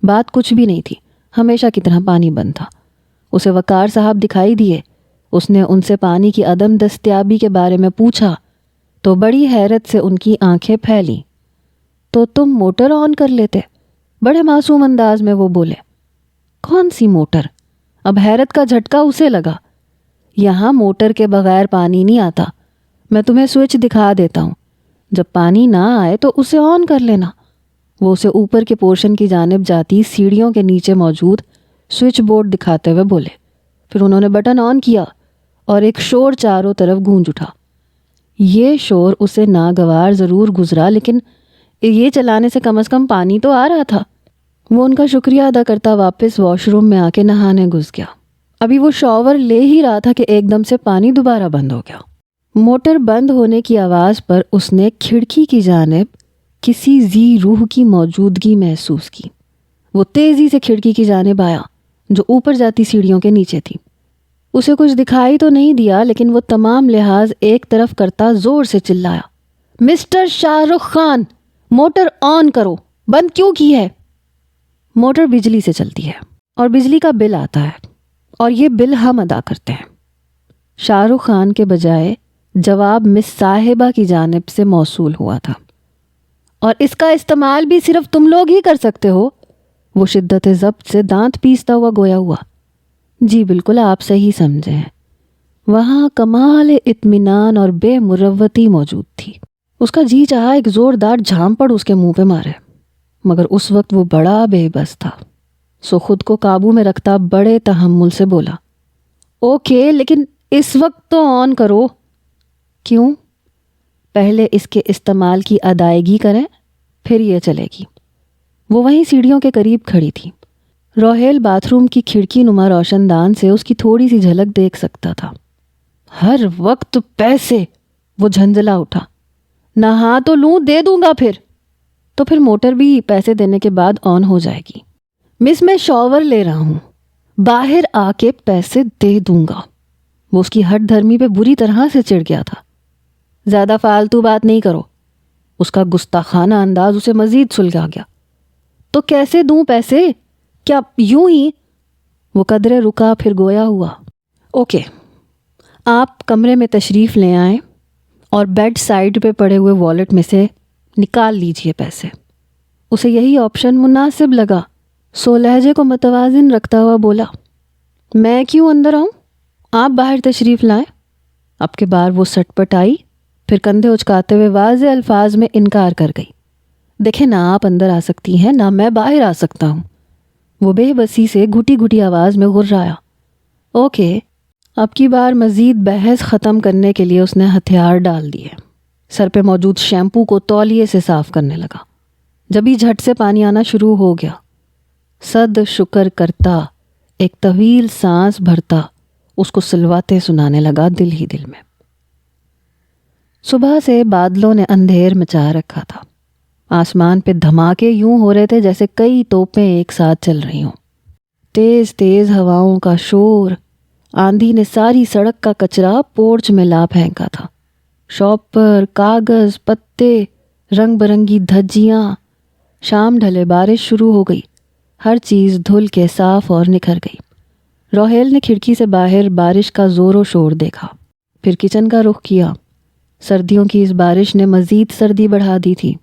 بات کچھ بھی نہیں تھی، ہمیشہ کی طرح پانی بند تھا۔ اسے وقار صاحب دکھائی دیے۔ اس نے ان سے پانی کی عدم دستیابی کے بارے میں پوچھا تو بڑی حیرت سے ان کی آنکھیں پھیلیں۔ تو تم موٹر آن کر لیتے؟ بڑے معصوم انداز میں وہ بولے۔ کون سی موٹر؟ اب حیرت کا جھٹکا اسے لگا۔ یہاں موٹر کے بغیر پانی نہیں آتا۔ میں تمہیں سوئچ دکھا دیتا ہوں، جب پانی نہ آئے تو اسے آن کر لینا۔ وہ اسے اوپر کے پورشن کی جانب جاتی سیڑھیوں کے نیچے موجود سوئچ بورڈ دکھاتے ہوئے بولے۔ پھر انہوں نے بٹن آن کیا اور ایک شور چاروں طرف گونج اٹھا۔ یہ شور اسے ناگوار ضرور گزرا لیکن یہ چلانے سے کم از کم پانی تو آ رہا تھا۔ وہ ان کا شکریہ ادا کرتا واپس واش روم میں آ کے نہانے گھس گیا۔ ابھی وہ شاور لے ہی رہا تھا کہ ایک دم سے پانی دوبارہ بند ہو گیا۔ موٹر بند ہونے کی آواز پر اس نے کھڑکی کی جانب کسی ذی روح کی موجودگی محسوس کی۔ وہ تیزی سے کھڑکی کی جانب آیا جو اوپر جاتی سیڑھیوں کے نیچے تھی۔ اسے کچھ دکھائی تو نہیں دیا لیکن وہ تمام لحاظ ایک طرف کرتا زور سے چلایا، مسٹر شاہ رخ خان، موٹر آن کرو، بند کیوں کی ہے؟ موٹر بجلی سے چلتی ہے اور بجلی کا بل آتا ہے اور یہ بل ہم ادا کرتے ہیں۔ شاہ رخ خان کے بجائے جواب مس صاحبہ کی جانب سے موصول ہوا تھا۔ اور اس کا استعمال بھی صرف تم لوگ ہی کر سکتے ہو؟ وہ شدت ضبط سے دانت پیستا ہوا گویا ہوا۔ جی بالکل آپ صحیح سمجھے ہیں۔ وہاں کمال اطمینان اور بے مروتی موجود تھی۔ اس کا جی چاہا ایک زوردار جھامپڑ اس کے منہ پہ مارے مگر اس وقت وہ بڑا بے بس تھا، سو خود کو قابو میں رکھتا بڑے تحمل سے بولا، اوکے لیکن اس وقت تو آن کرو۔ کیوں؟ پہلے اس کے استعمال کی ادائیگی کریں پھر یہ چلے گی۔ وہ وہیں سیڑھیوں کے قریب کھڑی تھی۔ روہیل باتھ روم کی کھڑکی نما روشن دان سے اس کی تھوڑی سی جھلک دیکھ سکتا تھا۔ ہر وقت پیسے، وہ جھنجھلا اٹھا۔ نہا تو لوں، دے دوں گا پھر۔ تو پھر موٹر بھی پیسے دینے کے بعد آن ہو جائے گی۔ مس میں شاور لے رہا ہوں، باہر آ کے پیسے دے دوں گا۔ وہ اس کی ہٹ دھرمی پہ بری طرح سے چڑھ گیا تھا۔ زیادہ فالتو بات نہیں کرو۔ اس کا گستاخانہ انداز اسے مزید سلجھا گیا۔ تو کیسے دوں پیسے؟ کیا یوں ہی؟ وہ قدرے رکا پھر گویا ہوا، اوکے آپ کمرے میں تشریف لے آئیں اور بیڈ سائڈ پہ پڑے ہوئے والیٹ میں سے نکال لیجئے پیسے۔ اسے یہی آپشن مناسب لگا، سو لہجے کو متوازن رکھتا ہوا بولا، میں کیوں اندر آؤں؟ آپ باہر تشریف لائیں۔ اب کے بار وہ سٹ پٹ آئی، پھر کندھے اچکاتے ہوئے واضح الفاظ میں انکار کر گئی، دیکھیں نہ آپ اندر آ سکتی ہیں نہ میں باہر آ سکتا ہوں۔ وہ بے بسی سے گھٹی گھٹی آواز میں غرایا۔ اوکے، اب کی بار مزید بحث ختم کرنے کے لیے اس نے ہتھیار ڈال دیے۔ سر پہ موجود شیمپو کو تولیے سے صاف کرنے لگا۔ جبھی جھٹ سے پانی آنا شروع ہو گیا، صد شکر کرتا ایک طویل سانس بھرتا اس کو سلواتے سنانے لگا دل ہی دل میں۔ صبح سے بادلوں نے اندھیر مچا رکھا تھا۔ آسمان پہ دھماکے یوں ہو رہے تھے جیسے کئی توپیں ایک ساتھ چل رہی ہوں۔ تیز تیز ہواؤں کا شور، آندھی نے ساری سڑک کا کچرا پورچ میں لا پھینکا تھا۔ شاپ پر کاغذ، پتے، رنگ برنگی دھجیاں۔ شام ڈھلے بارش شروع ہو گئی۔ ہر چیز دھل کے صاف اور نکھر گئی۔ روہیل نے کھڑکی سے باہر بارش کا زور و شور دیکھا، پھر کچن کا رخ کیا۔ سردیوں کی اس بارش نے مزید سردی بڑھا دی تھی۔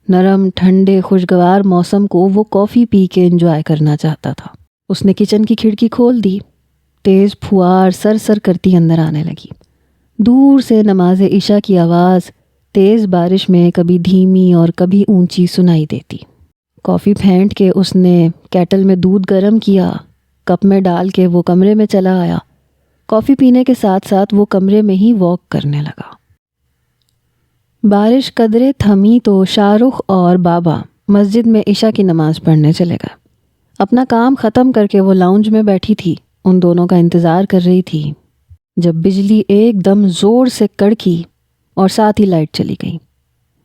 نرم ٹھنڈے خوشگوار موسم کو وہ کافی پی کے انجوائے کرنا چاہتا تھا۔ اس نے کچن کی کھڑکی کھول دی۔ تیز پھوار سر سر کرتی اندر آنے لگی۔ دور سے نماز عشاء کی آواز تیز بارش میں کبھی دھیمی اور کبھی اونچی سنائی دیتی۔ کافی پھینٹ کے اس نے کیٹل میں دودھ گرم کیا، کپ میں ڈال کے وہ کمرے میں چلا آیا۔ کافی پینے کے ساتھ ساتھ وہ کمرے میں ہی واک کرنے لگا۔ بارش قدرے تھمی تو شاہ رخ اور بابا مسجد میں عشاء کی نماز پڑھنے چلے گئے۔ اپنا کام ختم کر کے وہ لاؤنج میں بیٹھی تھی، ان دونوں کا انتظار کر رہی تھی جب بجلی ایک دم زور سے کڑکی اور ساتھ ہی لائٹ چلی گئی۔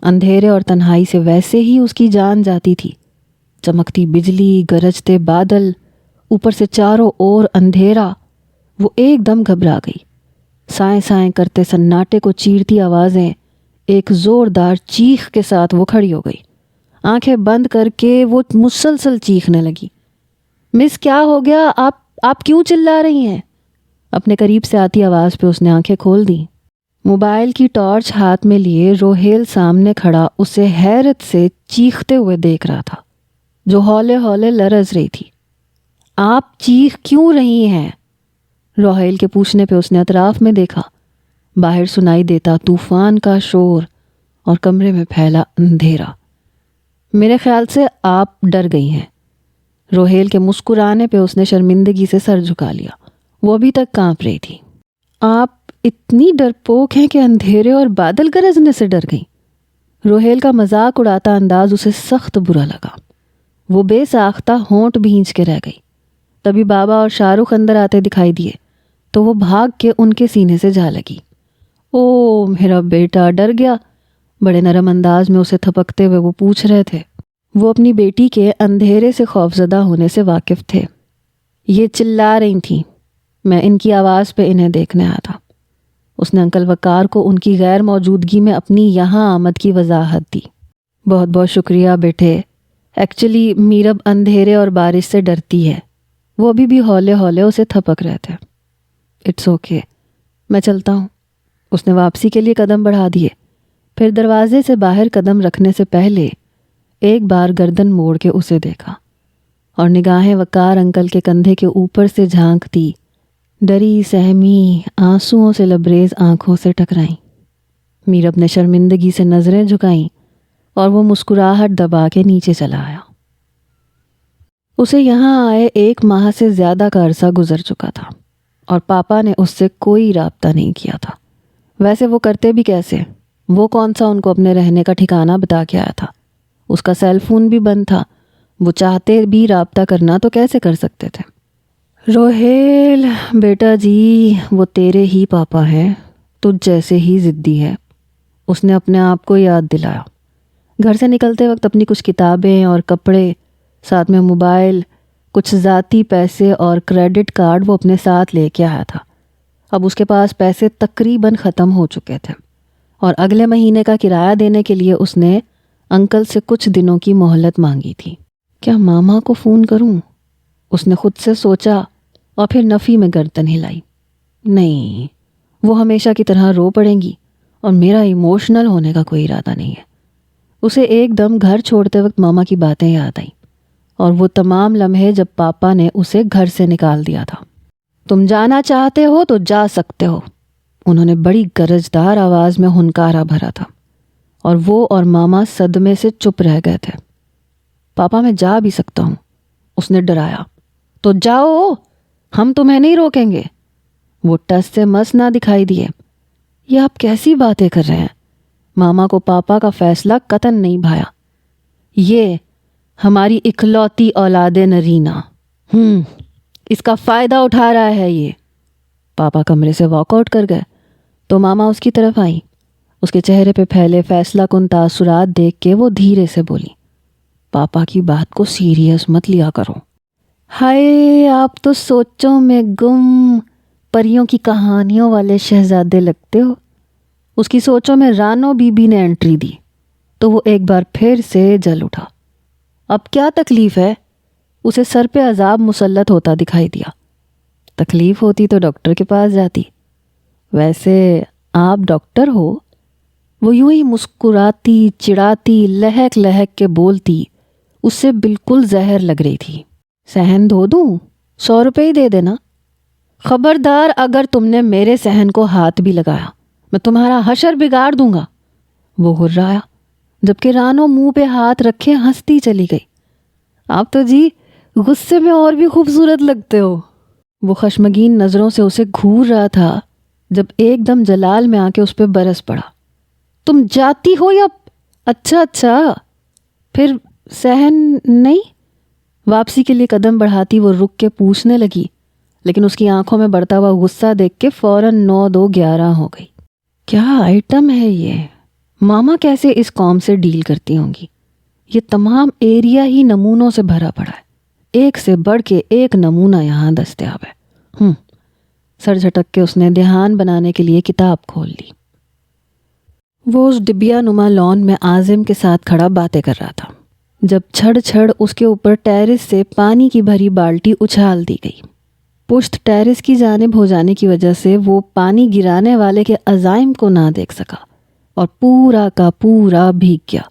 اندھیرے اور تنہائی سے ویسے ہی اس کی جان جاتی تھی۔ چمکتی بجلی، گرجتے بادل، اوپر سے چاروں اور اندھیرا۔ وہ ایک دم گھبرا گئی۔ سائیں سائیں کرتے سناٹے کو چیرتی آوازیں، ایک زوردار چیخ کے ساتھ وہ کھڑی ہو گئی۔ آنکھیں بند کر کے وہ مسلسل چیخنے لگی۔ مس، کیا ہو گیا؟ آپ کیوں چلا رہی ہیں؟ اپنے قریب سے آتی آواز پہ اس نے آنکھیں کھول دیں۔ موبائل کی ٹارچ ہاتھ میں لیے روہیل سامنے کھڑا اسے حیرت سے چیختے ہوئے دیکھ رہا تھا، جو ہولے ہولے لرز رہی تھی۔ آپ چیخ کیوں رہی ہیں؟ روہیل کے پوچھنے پہ اس نے اطراف میں دیکھا۔ باہر سنائی دیتا طوفان کا شور اور کمرے میں پھیلا اندھیرا۔ میرے خیال سے آپ ڈر گئی ہیں۔ روہیل کے مسکرانے پہ اس نے شرمندگی سے سر جھکا لیا۔ وہ ابھی تک کانپ رہی تھی۔ آپ اتنی ڈرپوک ہیں کہ اندھیرے اور بادل گرجنے سے ڈر گئیں؟ روہیل کا مذاق اڑاتا انداز اسے سخت برا لگا۔ وہ بے ساختہ ہونٹ بھینچ کے رہ گئی۔ تبھی بابا اور شاہ رخ اندر آتے دکھائی دیے تو وہ بھاگ کے ان کے سینے سے جا لگی۔ او میرا بیٹا ڈر گیا؟ بڑے نرم انداز میں اسے تھپکتے ہوئے وہ پوچھ رہے تھے۔ وہ اپنی بیٹی کے اندھیرے سے خوفزدہ ہونے سے واقف تھے۔ یہ چلا رہی تھیں، میں ان کی آواز پہ انہیں دیکھنے آیا تھا۔ اس نے انکل وقار کو ان کی غیر موجودگی میں اپنی یہاں آمد کی وضاحت دی۔ بہت بہت شکریہ بیٹے، ایکچولی میرب اندھیرے اور بارش سے ڈرتی ہے۔ وہ ابھی بھی ہولے ہولے اسے تھپک رہے تھے۔ اٹس اوکے، میں چلتا ہوں۔ اس نے واپسی کے لیے قدم بڑھا دیے، پھر دروازے سے باہر قدم رکھنے سے پہلے ایک بار گردن موڑ کے اسے دیکھا اور نگاہیں وقار انکل کے کندھے کے اوپر سے جھانکتی ڈری سہمی آنسوؤں سے لبریز آنکھوں سے ٹکرائیں۔ میرب نے شرمندگی سے نظریں جھکائیں اور وہ مسکراہٹ دبا کے نیچے چلا آیا۔ اسے یہاں آئے 1 ماہ سے زیادہ کا عرصہ گزر چکا تھا اور پاپا نے اس سے کوئی رابطہ نہیں کیا تھا۔ ویسے وہ کرتے بھی کیسے؟ وہ کون سا ان کو اپنے رہنے کا ٹھکانہ بتا کے آیا تھا؟ اس کا سیل فون بھی بند تھا۔ وہ چاہتے بھی رابطہ کرنا تو کیسے کر سکتے تھے؟ روہیل بیٹا جی، وہ تیرے ہی پاپا ہیں، تجھ جیسے ہی ضدی ہے، اس نے اپنے آپ کو یاد دلایا۔ گھر سے نکلتے وقت اپنی کچھ کتابیں اور کپڑے، ساتھ میں موبائل، کچھ ذاتی پیسے اور کریڈٹ کارڈ وہ اپنے ساتھ لے کے آیا تھا۔ اب اس کے پاس پیسے تقریباً ختم ہو چکے تھے اور اگلے مہینے کا کرایہ دینے کے لیے اس نے انکل سے کچھ دنوں کی مہلت مانگی تھی۔ کیا ماما کو فون کروں؟ اس نے خود سے سوچا اور پھر نفی میں گردن ہلائی۔ نہیں، وہ ہمیشہ کی طرح رو پڑیں گی اور میرا ایموشنل ہونے کا کوئی ارادہ نہیں ہے۔ اسے ایک دم گھر چھوڑتے وقت ماما کی باتیں یاد آئیں اور وہ تمام لمحے جب پاپا نے اسے گھر سے نکال دیا تھا۔ تم جانا چاہتے ہو تو جا سکتے ہو، انہوں نے بڑی گرجدار آواز میں ہنکارا بھرا تھا۔ اور وہ اور ماما صدمے سے چپ رہ گئے تھے۔ پاپا میں جا بھی سکتا ہوں، اس نے ڈرایا۔ تو جاؤ، ہم تمہیں نہیں روکیں گے۔ وہ ٹس سے مس نہ دکھائی دیے۔ یہ آپ کیسی باتیں کر رہے ہیں؟ ماما کو پاپا کا فیصلہ قطعاً نہیں بھایا۔ یہ ہماری اکلوتی اولاد نرینا، اس کا فائدہ اٹھا رہا ہے یہ۔ پاپا کمرے سے واک آؤٹ کر گئے تو ماما اس کی طرف آئیں۔ اس کے چہرے پہ پھیلے فیصلہ کن تاثرات دیکھ کے وہ دھیرے سے بولی، پاپا کی بات کو سیریس مت لیا کرو۔ ہائے، آپ تو سوچوں میں گم پریوں کی کہانیوں والے شہزادے لگتے ہو۔ اس کی سوچوں میں رانو بی بی نے انٹری دی تو وہ ایک بار پھر سے جل اٹھا۔ اب کیا تکلیف ہے؟ اسے سر پہ عذاب مسلط ہوتا دکھائی دیا۔ تکلیف ہوتی تو ڈاکٹر کے پاس جاتی۔ ویسے آپ ڈاکٹر ہو؟ وہ یوں ہی مسکراتی چڑھاتی لہک لہک کے بولتی، اس سے بالکل زہر لگ رہی تھی۔ صحن دھو دوں؟ 100 روپے ہی دے دینا۔ خبردار، اگر تم نے میرے صحن کو ہاتھ بھی لگایا میں تمہارا حشر بگاڑ دوں گا۔ وہ ہررایا، جبکہ رانو منہ پہ ہاتھ رکھے ہنستی چلی گئی۔ آپ تو جی غصے میں اور بھی خوبصورت لگتے ہو۔ وہ خشمگین نظروں سے اسے گھور رہا تھا جب ایک دم جلال میں آ کے اس پہ برس پڑا۔ تم جاتی ہو یا؟ اچھا، پھر صحن نہیں؟ واپسی کے لیے قدم بڑھاتی وہ رک کے پوچھنے لگی، لیکن اس کی آنکھوں میں بڑھتا ہوا غصہ دیکھ کے فوراً 9-2-11 ہو گئی۔ کیا آئٹم ہے یہ؟ ماما کیسے اس قوم سے ڈیل کرتی ہوں گی؟ یہ تمام ایریا ہی نمونوں سے بھرا پڑا ہے، ایک سے بڑھ کے ایک نمونہ یہاں دستیاب ہے۔ سر جھٹک کے اس نے دھیان بنانے کے لیے کتاب کھول لی۔ وہ اس ڈبیا نما لان میں عازم کے ساتھ کھڑا باتیں کر رہا تھا جب چھڑ چھڑ اس کے اوپر ٹیرس سے پانی کی بھری بالٹی اچھال دی گئی۔ پشت ٹیرس کی جانب ہو جانے کی وجہ سے وہ پانی گرانے والے کے عزائم کو نہ دیکھ سکا اور پورا کا پورا بھیگ گیا،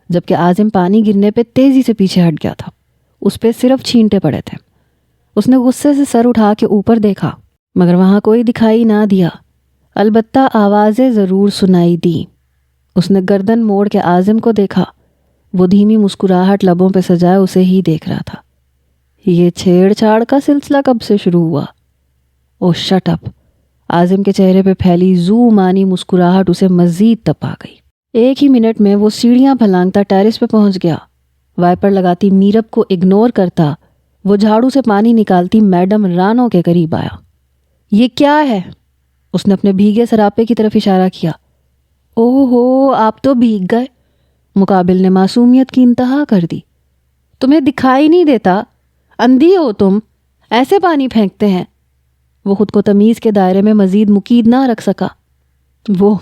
جبکہ عازم پانی گرنے پہ تیزی سے پیچھے ہٹ گیا تھا۔ اس پہ صرف چھینٹے پڑے تھے۔ اس نے غصے سے سر اٹھا کے اوپر دیکھا مگر وہاں کوئی دکھائی نہ دیا، البتہ آوازیں ضرور سنائی دی۔ اس نے گردن موڑ کے عازم کو دیکھا۔ وہ دھیمی مسکراہٹ لبوں پہ سجائے اسے ہی دیکھ رہا تھا۔ یہ چھیڑ چھاڑ کا سلسلہ کب سے شروع ہوا؟ او شٹ اپ! عازم کے چہرے پہ پھیلی زو مانی مسکراہٹ اسے مزید تپا گئی۔ ایک ہی منٹ میں وہ سیڑھیاں پھلانگتا ٹیرس پہ پہنچ گیا۔ وائپر لگاتی میرب کو اگنور کرتا وہ جھاڑو سے پانی نکالتی میڈم رانو کے قریب آیا۔ یہ کیا ہے؟ اس نے اپنے بھیگے سراپے کی طرف اشارہ کیا۔ اوہ ہو، آپ تو بھیگ گئے۔ مقابل نے معصومیت کی انتہا کر دی۔ تمہیں دکھائی نہیں دیتا؟ اندھی ہو تم؟ ایسے پانی پھینکتے ہیں؟ وہ خود کو تمیز کے دائرے میں مزید مقید نہ رکھ سکا۔ وہ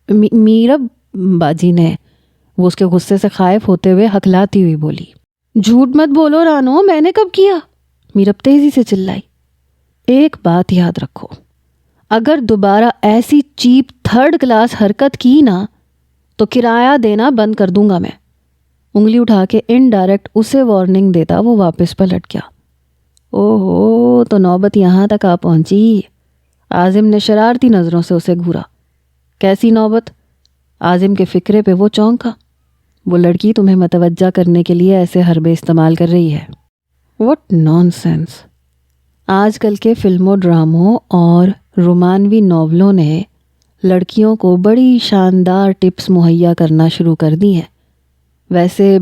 میرب باجی نے، وہ اس کے غصے سے خائف ہوتے ہوئے ہکلاتی ہوئی بولی۔ جھوٹ مت بولو رانو، میں نے کب کیا؟ میرب تیزی سے چلائی۔ ایک بات یاد رکھو، اگر دوبارہ ایسی چیپ 3rd کلاس حرکت کی نا تو کرایہ دینا بند کر دوں گا میں۔ انگلی اٹھا کے انڈائریکٹ اسے وارننگ دیتا وہ واپس پلٹ گیا۔ اوہو، تو نوبت یہاں تک آ پہنچی۔ عازم نے شرارتی نظروں سے اسے گھورا۔ کیسی نوبت؟ عازم کے فکرے پہ وہ چونکا۔ وہ لڑکی تمہیں متوجہ کرنے کے لیے ایسے حربے استعمال کر رہی ہے۔ What naan sense! آج کل کے فلموں، ڈراموں اور رومانوی ناولوں نے لڑکیوں کو بڑی شاندار ٹپس مہیا کرنا شروع کر دی ہیں۔ ویسے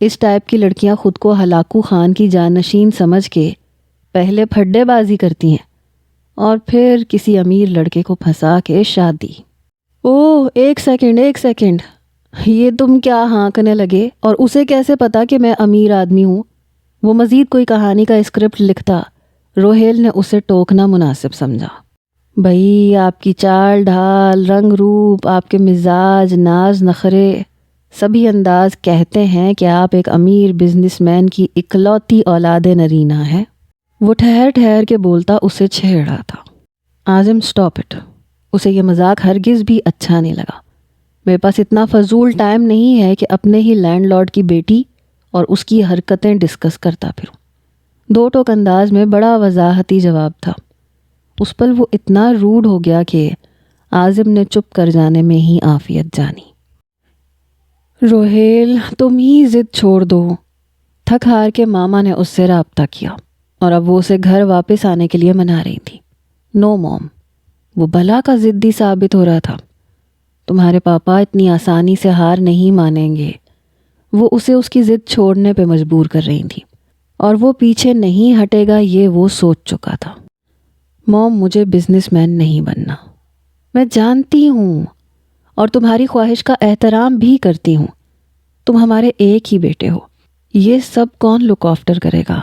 اس ٹائپ کی لڑکیاں خود کو ہلاکو خان کی جانشین سمجھ کے پہلے پھڈے بازی کرتی ہیں اور پھر کسی امیر لڑکے کو پھنسا کے شادی۔ اوہ، ایک سیکنڈ، یہ تم کیا ہانکنے لگے؟ اور اسے کیسے پتا کہ میں امیر آدمی ہوں؟ وہ مزید کوئی کہانی کا اسکرپٹ لکھتا، روہیل نے اسے ٹوکنا مناسب سمجھا۔ بھئی، آپ کی چال ڈھال، رنگ روپ، آپ کے مزاج، ناز نخرے، سبھی انداز کہتے ہیں کہ آپ ایک امیر بزنس مین کی اکلوتی اولاد نرینا ہے۔ وہ ٹھہر ٹھہر کے بولتا اسے چھیڑ رہا تھا۔ Azim stop it! اسے یہ مذاق ہرگز بھی اچھا نہیں لگا۔ میرے پاس اتنا فضول ٹائم نہیں ہے کہ اپنے ہی لینڈ لارڈ کی بیٹی اور اس کی حرکتیں ڈسکس کرتا پھروں۔ 2 ٹوک انداز میں بڑا وضاحتی جواب تھا۔ اس پر وہ اتنا روڈ ہو گیا کہ عازم نے چپ کر جانے میں ہی عافیت جانی۔ روہیل تم ہی ضد چھوڑ دو. تھک ہار کے ماما نے اس سے رابطہ کیا اور اب وہ اسے گھر واپس آنے کے لیے منا رہی تھی. نو موم. وہ بھلا کا ضدی ثابت ہو رہا تھا. تمہارے پاپا اتنی آسانی سے ہار نہیں مانیں گے. وہ اسے اس کی ضد چھوڑنے پہ مجبور کر رہی تھی اور وہ پیچھے نہیں ہٹے گا یہ وہ سوچ چکا تھا. موم مجھے بزنس مین نہیں بننا. میں جانتی ہوں اور تمہاری خواہش کا احترام بھی کرتی ہوں. تم ہمارے ایک ہی بیٹے ہو. یہ سب کون لک آفٹر کرے گا؟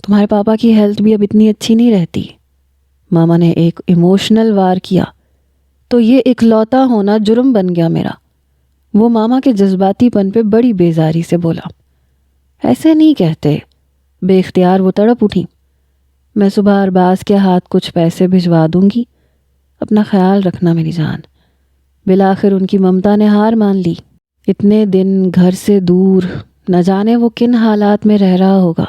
تمہارے پاپا کی ہیلتھ بھی اب اتنی اچھی نہیں رہتی. ماما نے ایک ایموشنل وار کیا. تو یہ اکلوتا ہونا جرم بن گیا میرا. وہ ماما کے جذباتی پن پہ بڑی بیزاری سے بولا. ایسے نہیں کہتے. بے اختیار وہ تڑپ اٹھی. میں صبح ارباز کے ہاتھ کچھ پیسے بھجوا دوں گی. اپنا خیال رکھنا میری جان. بالآخر ان کی ممتا نے ہار مان لی. اتنے دن گھر سے دور، نہ جانے وہ کن حالات میں رہ رہا ہوگا.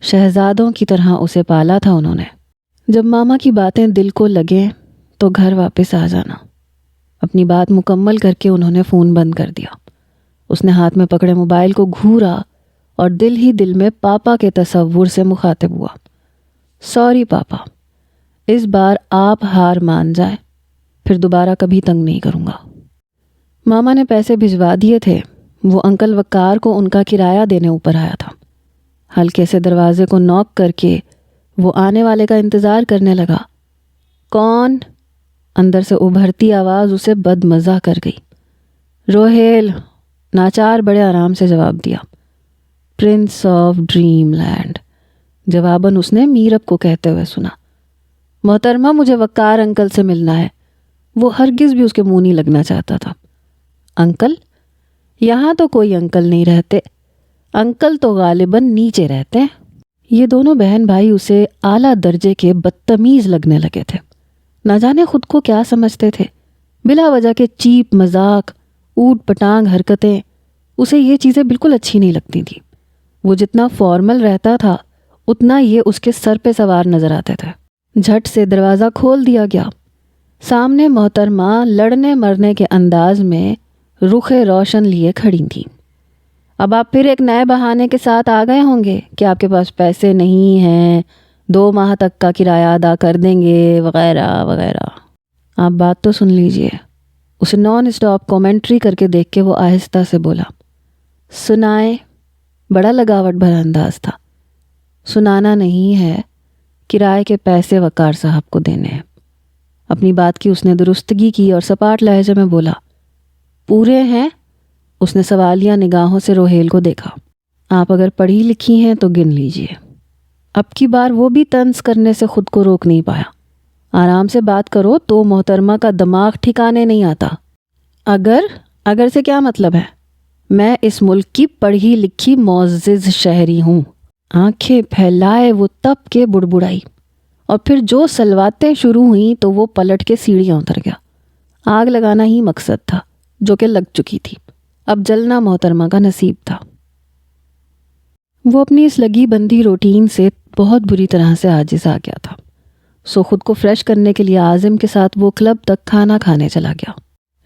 شہزادوں کی طرح اسے پالا تھا انہوں نے. جب ماما کی باتیں دل کو لگیں تو گھر واپس آ جانا. اپنی بات مکمل کر کے انہوں نے فون بند کر دیا. اس نے ہاتھ میں پکڑے موبائل کو گھورا اور دل ہی دل میں پاپا کے تصور سے مخاطب ہوا. سوری پاپا، اس بار آپ ہار مان جائیں، پھر دوبارہ کبھی تنگ نہیں کروں گا. ماما نے پیسے بھجوا دیے تھے. وہ انکل وقار کو ان کا کرایہ دینے اوپر آیا تھا. ہلکے سے دروازے کو نوک کر کے وہ آنے والے کا انتظار کرنے لگا. کون؟ اندر سے ابھرتی آواز اسے بد مزہ کر گئی. روہیل. ناچار بڑے آرام سے جواب دیا. Prince of dream land. جواباً اس نے میرب کو کہتے ہوئے سنا. محترمہ مجھے وقار انکل سے ملنا ہے. وہ ہرگز بھی اس کے منہ نہیں لگنا چاہتا تھا. انکل؟ یہاں تو کوئی انکل نہیں رہتے. انکل تو غالباً نیچے رہتے ہیں. یہ دونوں بہن بھائی اسے اعلیٰ درجے کے بدتمیز لگنے لگے تھے. نہ جانے خود کو کیا سمجھتے تھے. بلا وجہ کے چیپ مذاق، اوٹ پٹانگ حرکتیں، اسے یہ چیزیں بالکل اچھی نہیں لگتی تھیں. وہ جتنا فارمل رہتا تھا اتنا یہ اس کے سر پہ سوار نظر آتے تھے. جھٹ سے دروازہ کھول دیا گیا. سامنے محترمہ لڑنے مرنے کے انداز میں رخ روشن لیے کھڑی تھیں. اب آپ پھر ایک نئے بہانے کے ساتھ آ گئے ہوں گے کہ آپ کے پاس پیسے نہیں ہیں، 2 ماہ تک کا کرایہ ادا کر دیں گے وغیرہ وغیرہ. آپ بات تو سن لیجئے. اسے نان اسٹاپ کومنٹری کر کے دیکھ کے وہ آہستہ سے بولا. سنائے. بڑا لگاوٹ بھرا انداز تھا. سنانا نہیں ہے، کرائے کے پیسے وقار صاحب کو دینے ہیں. اپنی بات کی اس نے درستگی کی اور سپاٹ لہجے میں بولا. پورے ہیں؟ اس نے سوالیہ نگاہوں سے روہیل کو دیکھا. آپ اگر پڑھی لکھی ہیں تو گن لیجئے. اب کی بار وہ بھی طنز کرنے سے خود کو روک نہیں پایا. آرام سے بات کرو تو محترمہ کا دماغ ٹھکانے نہیں آتا. اگر سے کیا مطلب ہے؟ میں اس ملک کی پڑھی لکھی معزز شہری ہوں. آنکھیں پھیلائے وہ تپ کے بڑبڑائی اور پھر جو سلواتیں شروع ہوئیں تو وہ پلٹ کے سیڑھیاں اتر گیا. آگ لگانا ہی مقصد تھا جو کہ لگ چکی تھی. اب جلنا محترمہ کا نصیب تھا. وہ اپنی اس لگی بندھی روٹین سے بہت بری طرح سے عاجز آ گیا تھا. سو خود کو فریش کرنے کے لیے عازم کے ساتھ وہ کلب تک کھانا کھانے چلا گیا.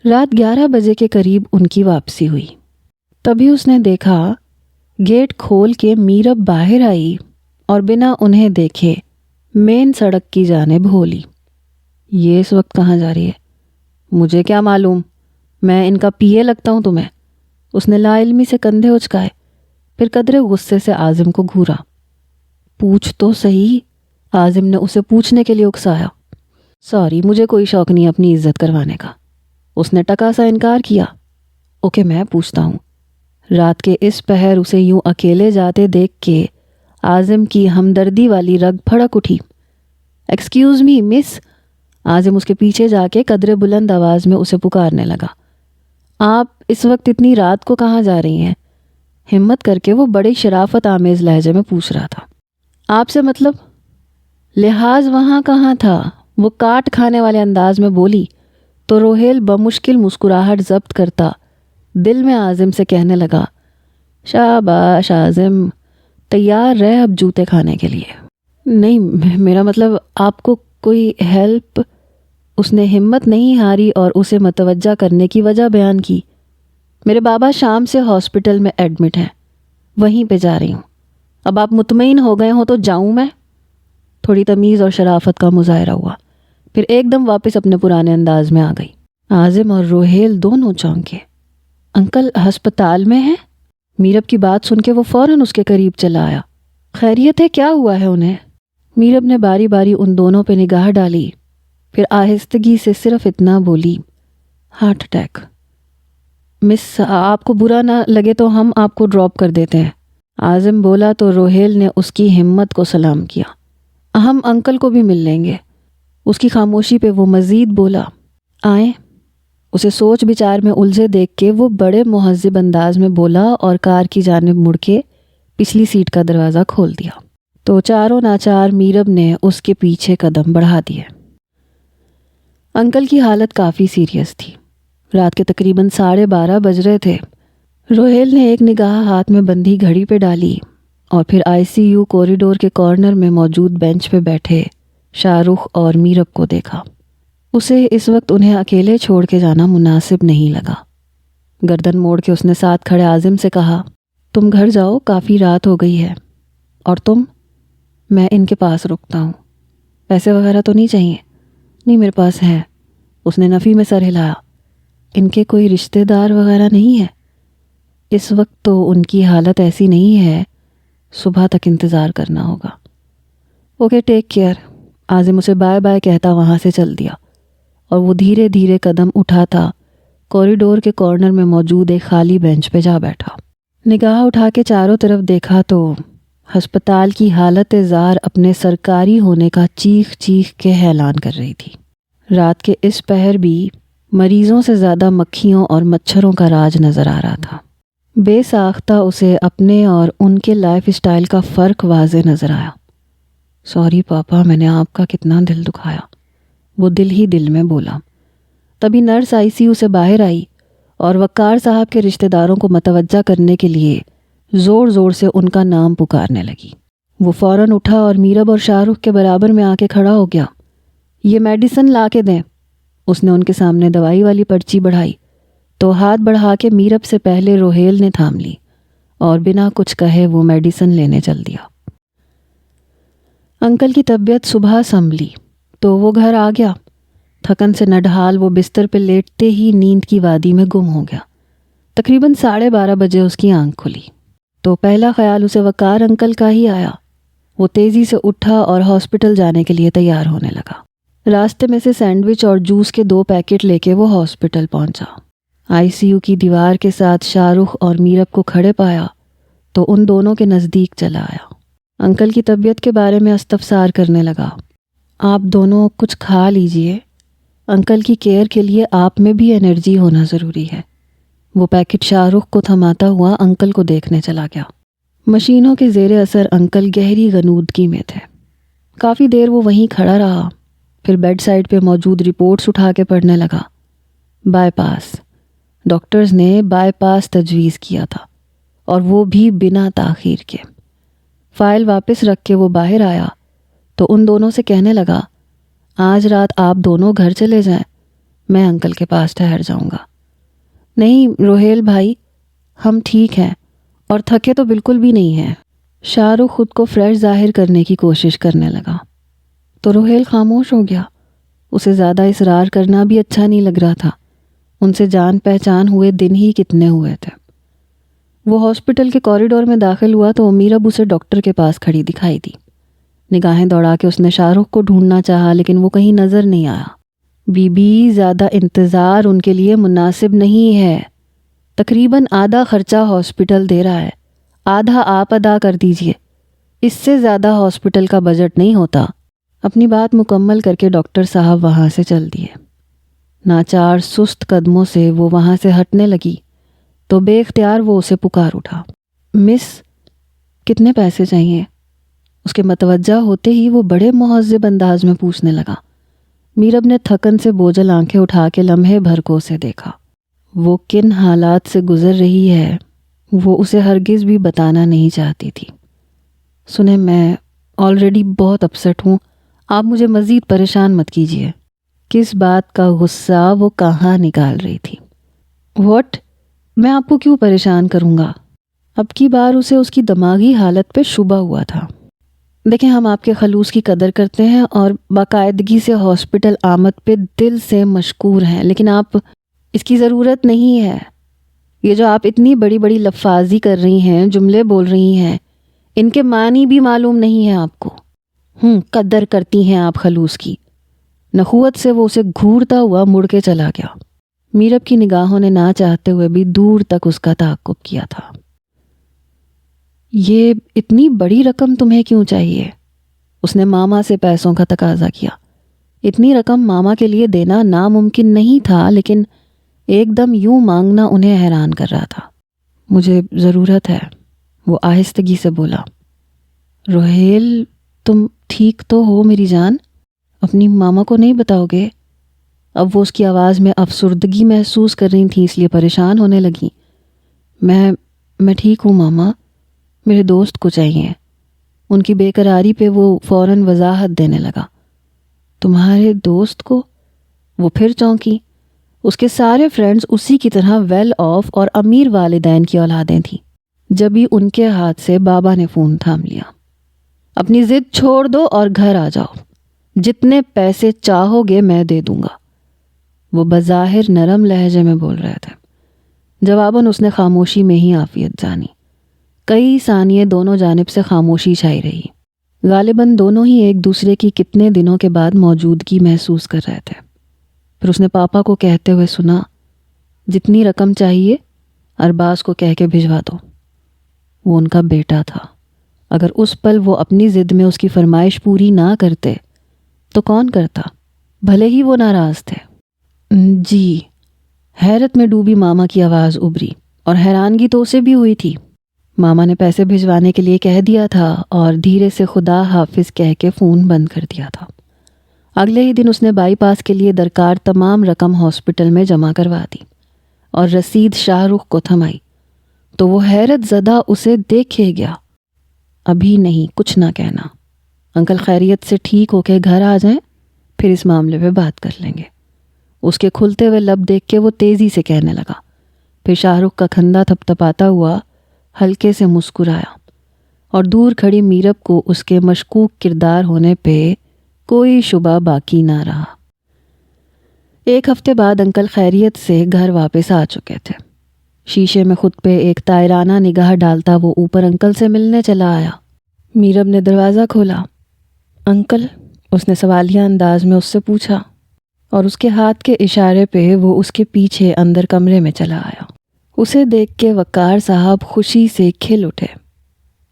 رات 11 بجے کے قریب ان کی واپسی ہوئی. تبھی اس نے دیکھا گیٹ کھول کے میرب باہر آئی اور بنا انہیں دیکھے مین سڑک کی جانب بھولی. یہ اس وقت کہاں جا رہی ہے؟ مجھے کیا معلوم، میں ان کا پی اے لگتا ہوں تمہیں؟ اس نے لا علمی سے کندھے اچکائے، پھر قدرے غصے سے عازم کو گھورا. پوچھ تو صحیح. عازم نے اسے پوچھنے کے لیے اکسایا. سوری، مجھے کوئی شوق نہیں اپنی عزت کروانے کا. اس نے ٹکا سا انکار کیا. اوکے میں پوچھتا ہوں. رات کے اس پہر اسے یوں اکیلے جاتے دیکھ کے عازم کی ہمدردی والی رگ پھڑک اٹھی. ایکسکیوز می مس. عازم اس کے پیچھے جا کے قدرے بلند آواز میں اسے پکارنے لگا. آپ اس وقت اتنی رات کو کہاں جا رہی ہیں؟ ہمت کر کے وہ بڑی شرافت آمیز لہجے میں پوچھ رہا تھا. آپ سے مطلب؟ لحاظ وہاں کہاں تھا، وہ کاٹ کھانے والے انداز میں بولی تو روہیل بمشکل مسکراہٹ ضبط کرتا دل میں عازم سے کہنے لگا. شاباش عازم، تیار رہ اب جوتے کھانے کے لیے. نہیں، میرا مطلب آپ کو کوئی ہیلپ. اس نے ہمت نہیں ہاری اور اسے متوجہ کرنے کی وجہ بیان کی. میرے بابا شام سے ہاسپٹل میں ایڈمٹ ہیں، وہیں پہ جا رہی ہوں۔ اب آپ مطمئن ہو گئے ہوں تو جاؤں میں؟ تھوڑی تمیز اور شرافت کا مظاہرہ ہوا، پھر ایک دم واپس اپنے پرانے انداز میں آ گئی۔ عازم اور روہیل دونوں چونکے۔ انکل ہسپتال میں ہیں؟ میرب کی بات سن کے وہ فوراً اس کے قریب چلا آیا۔ خیریت ہے؟ کیا ہوا ہے انہیں؟ میرب نے باری باری ان دونوں پہ نگاہ ڈالی، پھر آہستگی سے صرف اتنا بولی، ہارٹ اٹیک۔ مس، آپ کو برا نہ لگے تو ہم آپ کو ڈراپ کر دیتے ہیں۔ عازم بولا تو روہیل نے اس کی ہمت کو سلام کیا۔ ہم انکل کو بھی مل لیں گے۔ اس کی خاموشی پہ وہ مزید بولا، آئیں۔ اسے سوچ بچار میں الجھے دیکھ کے وہ بڑے مہذب انداز میں بولا اور کار کی جانب مڑ کے پچھلی سیٹ کا دروازہ کھول دیا تو چاروں ناچار میرب نے اس کے پیچھے قدم بڑھا دیے۔ انکل کی حالت کافی سیریس تھی۔ رات کے تقریباً 12:30 بج رہے تھے۔ روہیل نے ایک نگاہ ہاتھ میں بندھی گھڑی پہ ڈالی اور پھر ICU کوریڈور کے کارنر میں موجود بینچ پہ بیٹھے شاہ رخ اور میرب کو دیکھا۔ اسے اس وقت انہیں اکیلے چھوڑ کے جانا مناسب نہیں لگا۔ گردن موڑ کے اس نے ساتھ کھڑے عازم سے کہا، تم گھر جاؤ، کافی رات ہو گئی ہے۔ اور تم؟ میں ان کے پاس رکتا ہوں۔ پیسے وغیرہ تو نہیں چاہیے؟ نہیں، میرے پاس ہے۔ اس نے نفی میں سر ہلایا۔ ان کے کوئی رشتہ دار وغیرہ نہیں ہے؟ اس وقت تو ان کی حالت ایسی نہیں ہے، صبح تک انتظار کرنا ہوگا۔ Okay, take care. عازم اسے بائے بائے کہتا وہاں سے چل دیا اور وہ دھیرے دھیرے قدم اٹھاتا کوریڈور کے کارنر میں موجود ایک خالی بینچ پہ جا بیٹھا۔ نگاہ اٹھا کے چاروں طرف دیکھا تو ہسپتال کی حالت زار اپنے سرکاری ہونے کا چیخ چیخ کے اعلان کر رہی تھی۔ رات کے اس پہر بھی مریضوں سے زیادہ مکھیوں اور مچھروں کا راج نظر آ رہا تھا۔ بے ساختہ اسے اپنے اور ان کے لائف اسٹائل کا فرق واضح نظر آیا۔ سوری پاپا، میں نے آپ کا کتنا دل دکھایا، وہ دل ہی دل میں بولا۔ تبھی نرس ICU سے باہر آئی اور وقار صاحب کے رشتہ داروں کو متوجہ کرنے کے لیے زور زور سے ان کا نام پکارنے لگی۔ وہ فوراً اٹھا اور میرب اور شاہ رخ کے برابر میں آ کے کھڑا ہو گیا۔ یہ میڈیسن لا کے دیں۔ اس نے ان کے سامنے دوائی والی پرچی بڑھائی تو ہاتھ بڑھا کے میرب سے پہلے روہیل نے تھام لی اور بنا کچھ کہے وہ میڈیسن لینے چل دیا۔ انکل کی طبیعت صبح سنبھلی تو وہ گھر آ گیا۔ تھکن سے نڈھال وہ بستر پہ لیٹتے ہی نیند کی وادی میں گم ہو گیا۔ تقریباً 12:30 بجے اس کی آنکھ کھلی تو پہلا خیال اسے وقار انکل کا ہی آیا۔ وہ تیزی سے اٹھا اور ہاسپٹل جانے کے لیے تیار ہونے لگا۔ راستے میں سے سینڈوچ اور جوس کے 2 پیکٹ لے کے وہ ہاسپٹل پہنچا۔ ICU کی دیوار کے ساتھ شاہ رخ اور میرب کو کھڑے پایا تو ان دونوں کے نزدیک چلا آیا۔ انکل کی طبیعت کے بارے میں استفسار کرنے لگا۔ آپ دونوں کچھ کھا لیجئے، انکل کی کیئر کے لیے آپ میں بھی انرجی ہونا ضروری ہے۔ وہ پیکٹ شاہ رخ کو تھماتا ہوا انکل کو دیکھنے چلا گیا۔ مشینوں کے زیر اثر انکل گہری غنودگی میں تھے۔ کافی دیر وہ وہیں کھڑا رہا، پھر بیڈ سائڈ پہ موجود رپورٹس اٹھا کے پڑھنے لگا۔ بائی پاس، ڈاکٹرز نے بائی پاس تجویز کیا تھا اور وہ بھی بنا تاخیر کے۔ فائل واپس رکھ کے وہ باہر آیا تو ان دونوں سے کہنے لگا، آج رات آپ دونوں گھر چلے جائیں، میں انکل کے پاس ٹھہر جاؤں گا۔ نہیں روہیل بھائی، ہم ٹھیک ہیں اور تھکے تو بالکل بھی نہیں ہیں۔ شاہ رخ خود کو فریش ظاہر کرنے کی کوشش کرنے لگا تو روہیل خاموش ہو گیا۔ اسے زیادہ اصرار کرنا بھی اچھا نہیں لگ رہا تھا۔ ان سے جان پہچان ہوئے دن ہی کتنے ہوئے تھے۔ وہ ہاسپٹل کے کوریڈور میں داخل ہوا تو میرب اسے ڈاکٹر کے پاس کھڑی دکھائی دی۔ نگاہیں دوڑا کے اس نے شاہ رخ کو ڈھونڈنا چاہا لیکن وہ کہیں نظر نہیں آیا۔ بی بی، زیادہ انتظار ان کے لیے مناسب نہیں ہے۔ تقریباً آدھا خرچہ ہاسپٹل دے رہا ہے، آدھا آپ ادا کر دیجئے۔ اس سے زیادہ ہاسپٹل کا بجٹ نہیں ہوتا۔ اپنی بات مکمل کر کے ڈاکٹر صاحب وہاں سے چل دیے۔ ناچار سست قدموں سے وہ وہاں سے ہٹنے لگی تو بے اختیار وہ اسے پکار اٹھا، مس، کتنے پیسے چاہیے؟ اس کے متوجہ ہوتے ہی وہ بڑے مہذب انداز میں پوچھنے لگا۔ میرب نے تھکن سے بوجھل آنکھیں اٹھا کے لمحے بھر کو اسے دیکھا۔ وہ کن حالات سے گزر رہی ہے وہ اسے ہرگز بھی بتانا نہیں چاہتی تھی۔ سنیں، میں آلریڈی بہت اپسٹ ہوں، آپ مجھے مزید پریشان مت کیجیے۔ کس بات کا غصہ وہ کہاں نکال رہی تھی؟ واٹ؟ میں آپ کو کیوں پریشان کروں گا؟ اب کی بار اسے اس کی دماغی حالت پہ شبہ ہوا تھا۔ دیکھیں، ہم آپ کے خلوص کی قدر کرتے ہیں اور باقاعدگی سے ہاسپٹل آمد پہ دل سے مشکور ہیں، لیکن آپ اس کی ضرورت نہیں ہے۔ یہ جو آپ اتنی بڑی بڑی لفاظی کر رہی ہیں، جملے بول رہی ہیں، ان کے معنی بھی معلوم نہیں ہے آپ کو۔ قدر کرتی ہیں آپ خلوص کی۔ نخوت سے وہ اسے گھورتا ہوا مڑ کے چلا گیا۔ میرب کی نگاہوں نے نہ چاہتے ہوئے بھی دور تک اس کا تعاقب کیا تھا۔ یہ اتنی بڑی رقم تمہیں کیوں چاہیے؟ اس نے ماما سے پیسوں کا تقاضا کیا۔ اتنی رقم ماما کے لیے دینا ناممکن نہیں تھا، لیکن ایک دم یوں مانگنا انہیں حیران کر رہا تھا۔ مجھے ضرورت ہے، وہ آہستگی سے بولا۔ روہیل، تم ٹھیک تو ہو میری جان؟ اپنی ماما کو نہیں بتاؤ گے؟ اب وہ اس کی آواز میں افسردگی محسوس کر رہی تھیں، اس لیے پریشان ہونے لگیں۔ میں ٹھیک ہوں ماما، میرے دوست کو چاہیے۔ ان کی بے قراری پہ وہ فوراً وضاحت دینے لگا۔ تمہارے دوست کو؟ وہ پھر چونکی۔ اس کے سارے فرینڈز اسی کی طرح ویل آف اور امیر والدین کی اولادیں تھیں۔ جبھی ان کے ہاتھ سے بابا نے فون تھام لیا۔ اپنی ضد چھوڑ دو اور گھر آ جاؤ، جتنے پیسے چاہو گے میں دے دوں گا، وہ بظاہر نرم لہجے میں بول رہے تھے۔ جواباً اس نے خاموشی میں ہی عافیت جانی۔ کئی ثانیے دونوں جانب سے خاموشی چھائی رہی۔ غالباً دونوں ہی ایک دوسرے کی کتنے دنوں کے بعد موجودگی محسوس کر رہے تھے۔ پھر اس نے پاپا کو کہتے ہوئے سنا، جتنی رقم چاہیے ارباز کو کہہ کے بھجوا دو۔ وہ ان کا بیٹا تھا۔ اگر اس پل وہ اپنی ضد میں اس کی فرمائش پوری نہ کرتے تو کون کرتا؟ بھلے ہی وہ ناراض تھے۔ جی، حیرت میں ڈوبی ماما کی آواز ابری، اور حیرانگی تو اسے بھی ہوئی تھی۔ ماما نے پیسے بھجوانے کے لیے کہہ دیا تھا اور دھیرے سے خدا حافظ کہہ کے فون بند کر دیا تھا۔ اگلے ہی دن اس نے بائی پاس کے لیے درکار تمام رقم ہاسپٹل میں جمع کروا دی اور رسید شاہ رخ کو تھمائی، تو وہ حیرت زدہ اسے دیکھے گیا۔ ابھی نہیں، کچھ نہ کہنا، انکل خیریت سے ٹھیک ہو کے گھر آ جائیں، پھر اس معاملے پہ بات کر لیں گے۔ اس کے کھلتے ہوئے لب دیکھ کے وہ تیزی سے کہنے لگا۔ پھر شاہ رخ کا کھندا تھپ تھپاتا ہوا ہلکے سے مسکرایا، اور دور کھڑی میرب کو اس کے مشکوک کردار ہونے پہ کوئی شبہ باقی نہ رہا۔ ایک ہفتے بعد انکل خیریت سے گھر واپس آ چکے تھے۔ شیشے میں خود پہ ایک طائرانہ نگاہ ڈالتا وہ اوپر انکل سے ملنے چلا آیا۔ میرب نے دروازہ کھولا۔ انکل، اس نے سوالیہ انداز میں اس سے پوچھا، اور اس کے ہاتھ کے اشارے پہ وہ اس کے پیچھے اندر کمرے میں چلا آیا۔ اسے دیکھ کے وقار صاحب خوشی سے کھل اٹھے۔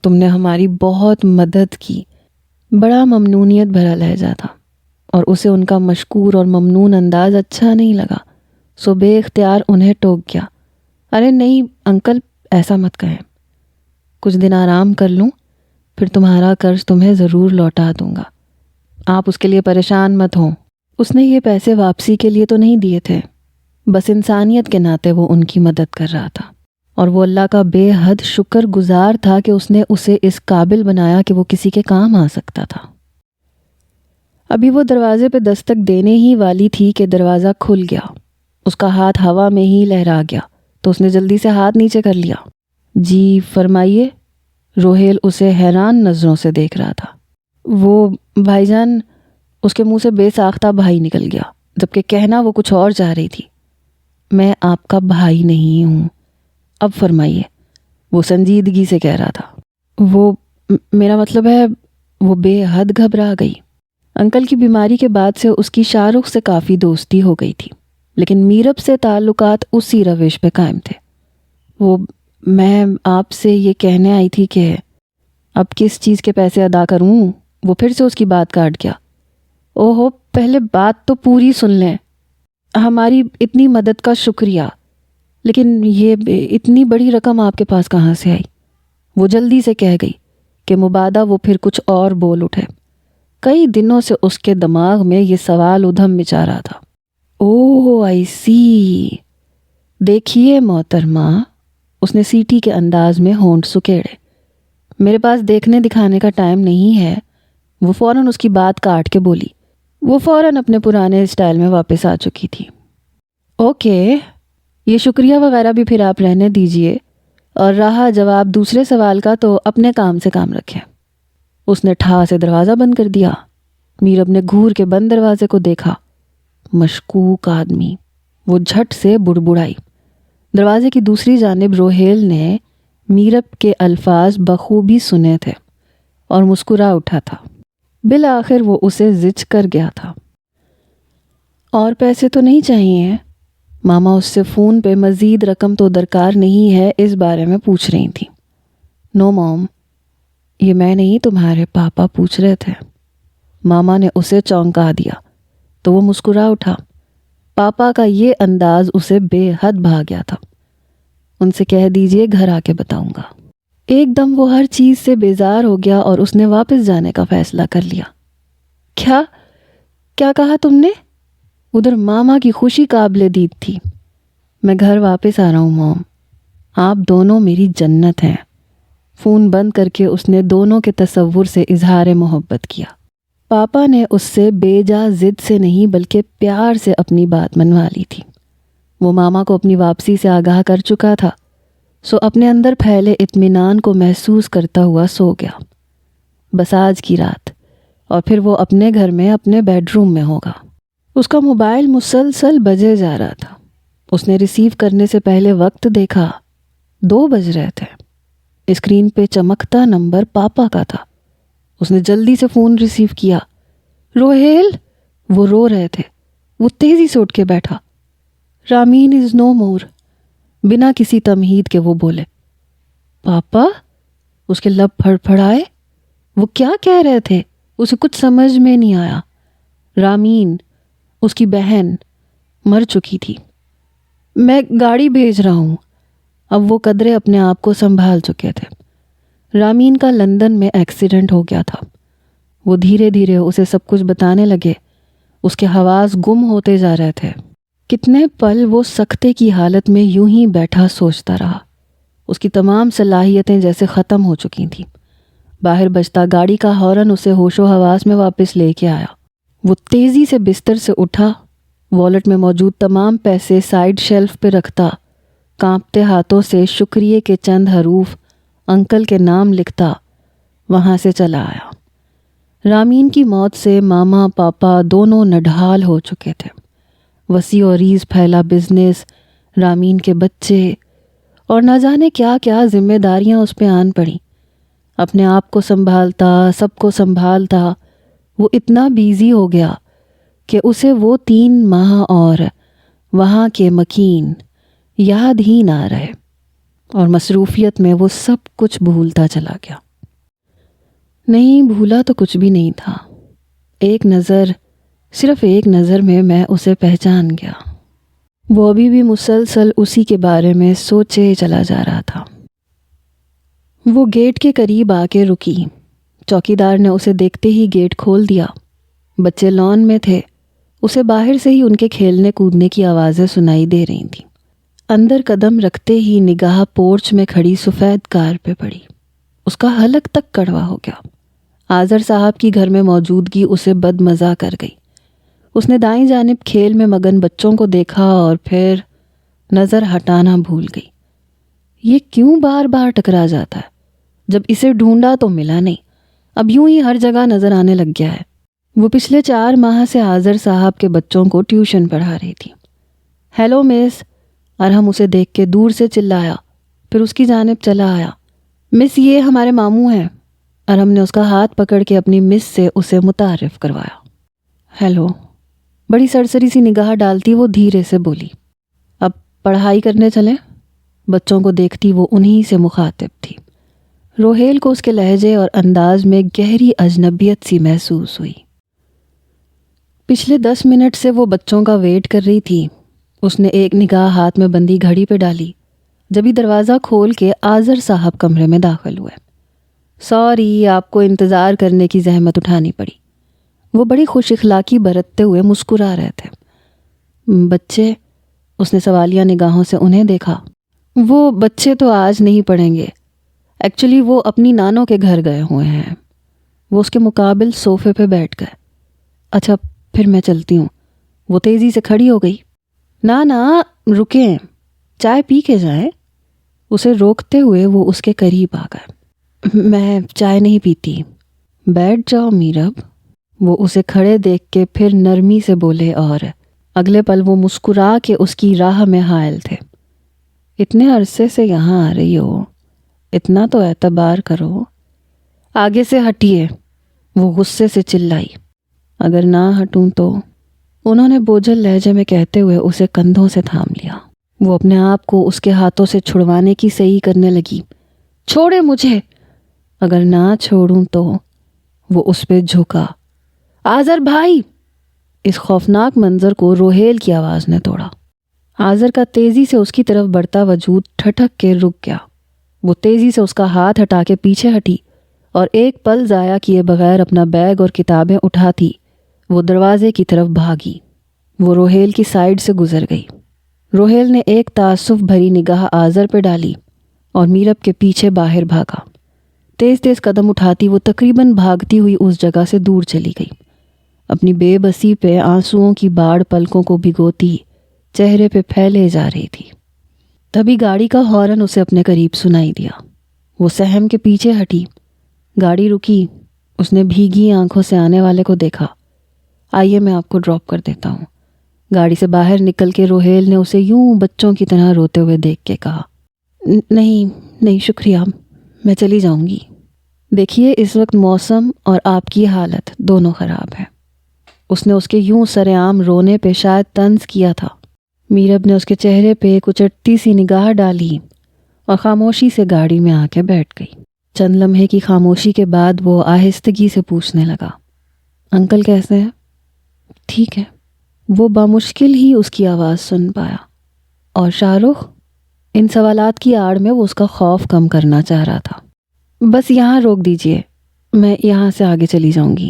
تم نے ہماری بہت مدد کی۔ بڑا ممنونیت بھرا لہجہ تھا، اور اسے ان کا مشکور اور ممنون انداز اچھا نہیں لگا، سو بے اختیار انہیں ٹوک گیا۔ ارے نہیں انکل، ایسا مت کہیں، کچھ دن آرام کر لوں، پھر تمہارا قرض تمہیں ضرور لوٹا دوں گا، آپ اس کے لیے پریشان مت ہوں۔ اس نے یہ پیسے واپسی کے لیے تو نہیں دیے تھے، بس انسانیت کے ناطے وہ ان کی مدد کر رہا تھا، اور وہ اللہ کا بے حد شکر گزار تھا کہ اس نے اسے اس قابل بنایا کہ وہ کسی کے کام آ سکتا تھا۔ ابھی وہ دروازے پہ دستک دینے ہی والی تھی کہ دروازہ کھل گیا۔ اس کا ہاتھ ہوا میں ہی لہرا گیا تو اس نے جلدی سے ہاتھ نیچے کر لیا۔ جی فرمائیے۔ روہیل اسے حیران نظروں سے دیکھ رہا تھا۔ وہ بھائی جان، اس کے منہ سے بے ساختہ بھائی نکل گیا، جبکہ کہنا وہ کچھ اور چاہ رہی تھی۔ میں آپ کا بھائی نہیں ہوں، اب فرمائیے، وہ سنجیدگی سے کہہ رہا تھا۔ وہ میرا مطلب ہے، وہ بے حد گھبرا گئی۔ انکل کی بیماری کے بعد سے اس کی شاہ رخ سے کافی دوستی ہو گئی تھی، لیکن میرب سے تعلقات اسی روش پہ قائم تھے۔ میں آپ سے یہ کہنے آئی تھی کہ اب کس چیز کے پیسے ادا کروں؟ وہ پھر سے اس کی بات کاٹ گیا۔ اوہو، پہلے بات تو پوری سن لیں۔ ہماری اتنی مدد کا شکریہ، لیکن یہ اتنی بڑی رقم آپ کے پاس کہاں سے آئی؟ وہ جلدی سے کہہ گئی کہ مبادہ وہ پھر کچھ اور بول اٹھے۔ کئی دنوں سے اس کے دماغ میں یہ سوال ادھم مچا رہا تھا۔ اوہ آئی سی، دیکھیے محترمہ، اس نے سیٹی کے انداز میں ہونٹ سکیڑے، میرے پاس دیکھنے دکھانے کا ٹائم نہیں ہے۔ وہ فوراً اس کی بات کاٹ کے بولی۔ وہ فوراً اپنے پرانے اسٹائل میں واپس آ چکی تھی۔ اوکے، یہ شکریہ وغیرہ بھی پھر آپ رہنے دیجئے، اور رہا جواب دوسرے سوال کا تو اپنے کام سے کام رکھیں۔ اس نے ٹھا سے دروازہ بند کر دیا۔ میرب نے گھور کے بند دروازے کو دیکھا۔ مشکوک آدمی، وہ جھٹ سے بڑبڑائی۔ دروازے کی دوسری جانب روہیل نے میرب کے الفاظ بخوبی سنے تھے اور مسکرا اٹھا تھا۔ بالآخر وہ اسے زچ کر گیا تھا۔ اور پیسے تو نہیں چاہیے؟ ماما اس سے فون پہ مزید رقم تو درکار نہیں ہے اس بارے میں پوچھ رہی تھی۔ نو موم، یہ میں نہیں تمہارے پاپا پوچھ رہے تھے۔ ماما نے اسے چونکا دیا تو وہ مسکرا اٹھا۔ پاپا کا یہ انداز اسے بے حد بھا گیا تھا۔ ان سے کہہ دیجئے گھر آ کے بتاؤں گا۔ ایک دم وہ ہر چیز سے بیزار ہو گیا اور اس نے واپس جانے کا فیصلہ کر لیا۔ کیا کہا تم نے؟ ادھر ماما کی خوشی قابل دید تھی۔ میں گھر واپس آ رہا ہوں موم، آپ دونوں میری جنت ہیں۔ فون بند کر کے اس نے دونوں کے تصور سے اظہار محبت کیا۔ پاپا نے اس سے بے جا ضد سے نہیں بلکہ پیار سے اپنی بات منوا لی تھی۔ وہ ماما کو اپنی واپسی سے آگاہ کر چکا تھا، سو اپنے اندر پھیلے اطمینان کو محسوس کرتا ہوا سو گیا۔ بس آج کی رات، اور پھر وہ اپنے گھر میں اپنے بیڈ روم میں ہوگا۔ اس کا موبائل مسلسل بجے جا رہا تھا۔ اس نے ریسیو کرنے سے پہلے وقت دیکھا، 2 بج رہے تھے۔ اسکرین پہ چمکتا نمبر پاپا کا تھا۔ اس نے جلدی سے فون ریسیو کیا۔ روہیل، وہ رو رہے تھے۔ وہ تیزی سے اٹھ کے بیٹھا۔ رامین از نو مور، بنا کسی تمہید کے وہ بولے۔ پاپا؟ اس کے لب پھڑ پھڑائے۔ وہ کیا کہہ رہے تھے؟ اسے کچھ سمجھ میں نہیں آیا۔ رامین، اس کی بہن، مر چکی تھی۔ میں گاڑی بھیج رہا ہوں۔ اب وہ قدرے اپنے آپ کو سنبھال چکے تھے۔ رامین کا لندن میں ایکسیڈنٹ ہو گیا تھا۔ وہ دھیرے دھیرے اسے سب کچھ بتانے لگے۔ اس کے حواس گم ہوتے جا رہے تھے۔ کتنے پل وہ سکتے کی حالت میں یوں ہی بیٹھا سوچتا رہا۔ اس کی تمام صلاحیتیں جیسے ختم ہو چکی تھیں۔ باہر بجتا گاڑی کا ہارن اسے ہوش و حواس میں واپس لے کے آیا۔ وہ تیزی سے بستر سے اٹھا، والیٹ میں موجود تمام پیسے سائیڈ شیلف پہ رکھتا، کانپتے ہاتھوں سے شکریہ کے چند حروف انکل کے نام لکھتا وہاں سے چلا آیا۔ رامین کی موت سے ماما پاپا دونوں نڈھال ہو چکے تھے۔ وسیع و عریض پھیلا بزنس، رامین کے بچے، اور نہ جانے کیا کیا ذمہ داریاں اس پہ آن پڑیں۔ اپنے آپ کو سنبھالتا، سب کو سنبھالتا، وہ اتنا بیزی ہو گیا کہ اسے وہ 3 ماہ اور وہاں کے مکین یاد ہی نہ رہے، اور مصروفیت میں وہ سب کچھ بھولتا چلا گیا۔ نہیں بھولا تو کچھ بھی نہیں تھا۔ ایک نظر، صرف ایک نظر میں اسے پہچان گیا۔ وہ ابھی بھی مسلسل اسی کے بارے میں سوچے چلا جا رہا تھا۔ وہ گیٹ کے قریب آ کے رکی۔ چوکیدار نے اسے دیکھتے ہی گیٹ کھول دیا۔ بچے لان میں تھے۔ اسے باہر سے ہی ان کے کھیلنے کودنے کی آوازیں سنائی دے رہی تھیں۔ اندر قدم رکھتے ہی نگاہ پورچ میں کھڑی سفید کار پہ پڑی۔ اس کا حلق تک کڑوا ہو گیا۔ آذر صاحب کی گھر میں موجودگی اسے بد مزہ کر گئی۔ اس نے دائیں جانب کھیل میں مگن بچوں کو دیکھا اور پھر نظر ہٹانا بھول گئی۔ یہ کیوں بار بار ٹکرا جاتا ہے؟ جب اسے ڈھونڈا تو ملا نہیں، اب یوں ہی ہر جگہ نظر آنے لگ گیا ہے۔ وہ پچھلے 4 ماہ سے آذر صاحب کے بچوں کو ٹیوشن پڑھا رہی تھی۔ ہیلو مس، ارہم اسے دیکھ کے دور سے چلایا، پھر اس کی جانب چلا آیا۔ مس، یہ ہمارے ماموں ہیں۔ ارہم نے اس کا ہاتھ پکڑ کے اپنی مس سے اسے متعارف کروایا۔ ہیلو۔ بڑی سرسری سی نگاہ ڈالتی وہ دھیرے سے بولی، اب پڑھائی کرنے چلیں؟ بچوں کو دیکھتی وہ انہی سے مخاطب تھی۔ روہیل کو اس کے لہجے اور انداز میں گہری اجنبیت سی محسوس ہوئی۔ پچھلے 10 منٹ سے وہ بچوں کا ویٹ کر رہی تھی۔ اس نے ایک نگاہ ہاتھ میں بندی گھڑی پہ ڈالی، جبھی دروازہ کھول کے آذر صاحب کمرے میں داخل ہوئے۔ سوری، آپ کو انتظار کرنے کی زحمت اٹھانی پڑی۔ وہ بڑی خوش اخلاقی برتتے ہوئے مسکرا رہے تھے۔ بچے؟ اس نے سوالیہ نگاہوں سے انہیں دیکھا۔ وہ بچے تو آج نہیں پڑھیں گے، ایکچولی وہ اپنی نانوں کے گھر گئے ہوئے ہیں۔ وہ اس کے مقابل صوفے پہ بیٹھ گئے۔ اچھا پھر میں چلتی ہوں۔ وہ تیزی سے کھڑی ہو گئی۔ نہ رکیں، چائے پی کے جائیں۔ اسے روکتے ہوئے وہ اس کے قریب آ گئے۔ میں چائے نہیں پیتی۔ بیٹھ جاؤ میرب۔ وہ اسے کھڑے دیکھ کے پھر نرمی سے بولے اور اگلے پل وہ مسکرا کے اس کی راہ میں حائل تھے۔ اتنے عرصے سے یہاں آ رہی ہو، اتنا تو اعتبار کرو۔ آگے سے ہٹیے، وہ غصے سے چلائی۔ اگر نہ ہٹوں تو؟ انہوں نے بوجھل لہجے میں کہتے ہوئے اسے کندھوں سے تھام لیا۔ وہ اپنے آپ کو اس کے ہاتھوں سے چھڑوانے کی صحیح کرنے لگی۔ چھوڑے مجھے۔ اگر نہ چھوڑوں تو؟ وہ اس پہ جھکا۔ آذر بھائی! اس خوفناک منظر کو روہیل کی آواز نے توڑا۔ آذر کا تیزی سے اس کی طرف بڑھتا وجود ٹھٹک کے رک گیا۔ وہ تیزی سے اس کا ہاتھ ہٹا کے پیچھے ہٹی اور ایک پل ضائع کیے بغیر اپنا بیگ اور کتابیں اٹھاتی وہ دروازے کی طرف بھاگی۔ وہ روہیل کی سائیڈ سے گزر گئی۔ روہیل نے ایک تعصب بھری نگاہ آذر پہ ڈالی اور میرب کے پیچھے باہر بھاگا۔ تیز تیز قدم اٹھاتی وہ تقریباً بھاگتی ہوئی اس جگہ سے دور چلی گئی۔ اپنی بے بسی پہ آنسوؤں کی باڑ پلکوں کو بھگوتی چہرے پہ پھیلے جا رہی تھی۔ تبھی گاڑی کا ہارن اسے اپنے قریب سنائی دیا۔ وہ سہم کے پیچھے ہٹی۔ گاڑی رکی۔ اس نے بھیگی آنکھوں سے آنے والے کو دیکھا۔ آئیے میں آپ کو ڈراپ کر دیتا ہوں۔ گاڑی سے باہر نکل کے روہیل نے اسے یوں بچوں کی طرح روتے ہوئے دیکھ کے کہا، نہیں شکریہ، میں چلی جاؤں گی۔ دیکھیے اس وقت موسم اور آپ کی حالت دونوں خراب ہے۔ اس نے اس کے یوں سرعام رونے پہ شاید طنز کیا تھا۔ میرب نے اس کے چہرے پہ کچٹتی سی نگاہ ڈالی اور خاموشی سے گاڑی میں آ کے بیٹھ گئی۔ چند لمحے کی خاموشی کے بعد وہ آہستگی سے پوچھنے لگا، انکل کیسے ہیں؟ ٹھیک ہے۔ وہ بامشکل ہی اس کی آواز سن پایا۔ اور شاہ رخ؟ ان سوالات کی آڑ میں وہ اس کا خوف کم کرنا چاہ رہا تھا۔ بس یہاں روک دیجئے، میں یہاں سے آگے چلی جاؤں گی۔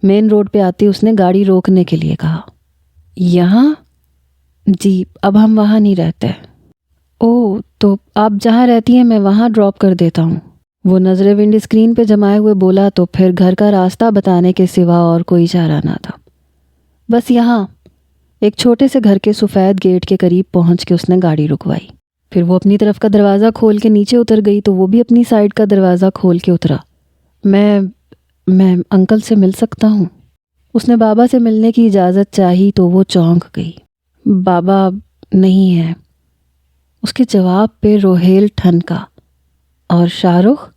مین روڈ پہ آتی اس نے گاڑی روکنے کے لیے کہا۔ یہاں؟ جی، اب ہم وہاں نہیں رہتے۔ اوہ، تو آپ جہاں رہتی ہیں میں وہاں ڈراپ کر دیتا ہوں۔ وہ نظریں ونڈ اسکرین پہ جمائے ہوئے بولا تو پھر گھر کا راستہ بتانے کے سوا اور کوئی چارہ نہ تھا۔ بس یہاں۔ ایک چھوٹے سے گھر کے سفید گیٹ کے قریب پہنچ کے اس نے گاڑی رکوائی۔ پھر وہ اپنی طرف کا دروازہ کھول کے نیچے اتر گئی تو وہ بھی اپنی سائیڈ کا دروازہ کھول کے اترا۔ میں انکل سے مل سکتا ہوں؟ اس نے بابا سے ملنے کی اجازت چاہی تو وہ چونک گئی۔ بابا نہیں ہے۔ اس کے جواب پہ روہیل ٹھنکا۔ اور شاہ رخ؟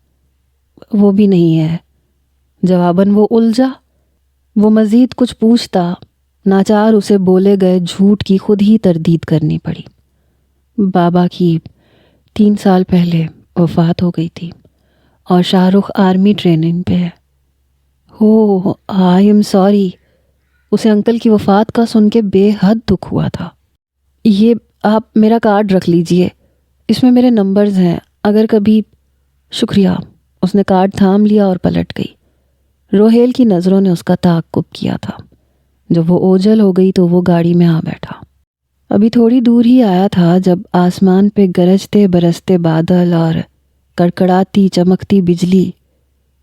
وہ بھی نہیں ہے۔ جواباً وہ الجھا۔ وہ مزید کچھ پوچھتا، ناچار اسے بولے گئے جھوٹ کی خود ہی تردید کرنی پڑی۔ بابا کی 3 سال پہلے وفات ہو گئی تھی اور شاہ رخ آرمی ٹریننگ پہ ہے۔ ہو، آئی ایم سوری۔ اسے انکل کی وفات کا سن کے بے حد دکھ ہوا تھا۔ یہ آپ میرا کارڈ رکھ لیجئے، اس میں میرے نمبرز ہیں، اگر کبھی۔ شکریہ۔ اس نے کارڈ تھام لیا اور پلٹ گئی۔ روہیل کی نظروں نے اس کا تعاقب کیا تھا۔ جب وہ اوجھل ہو گئی تو وہ گاڑی میں آ بیٹھا۔ ابھی تھوڑی دور ہی آیا تھا جب آسمان پہ گرجتے برستے بادل اور کڑکڑاتی چمکتی بجلی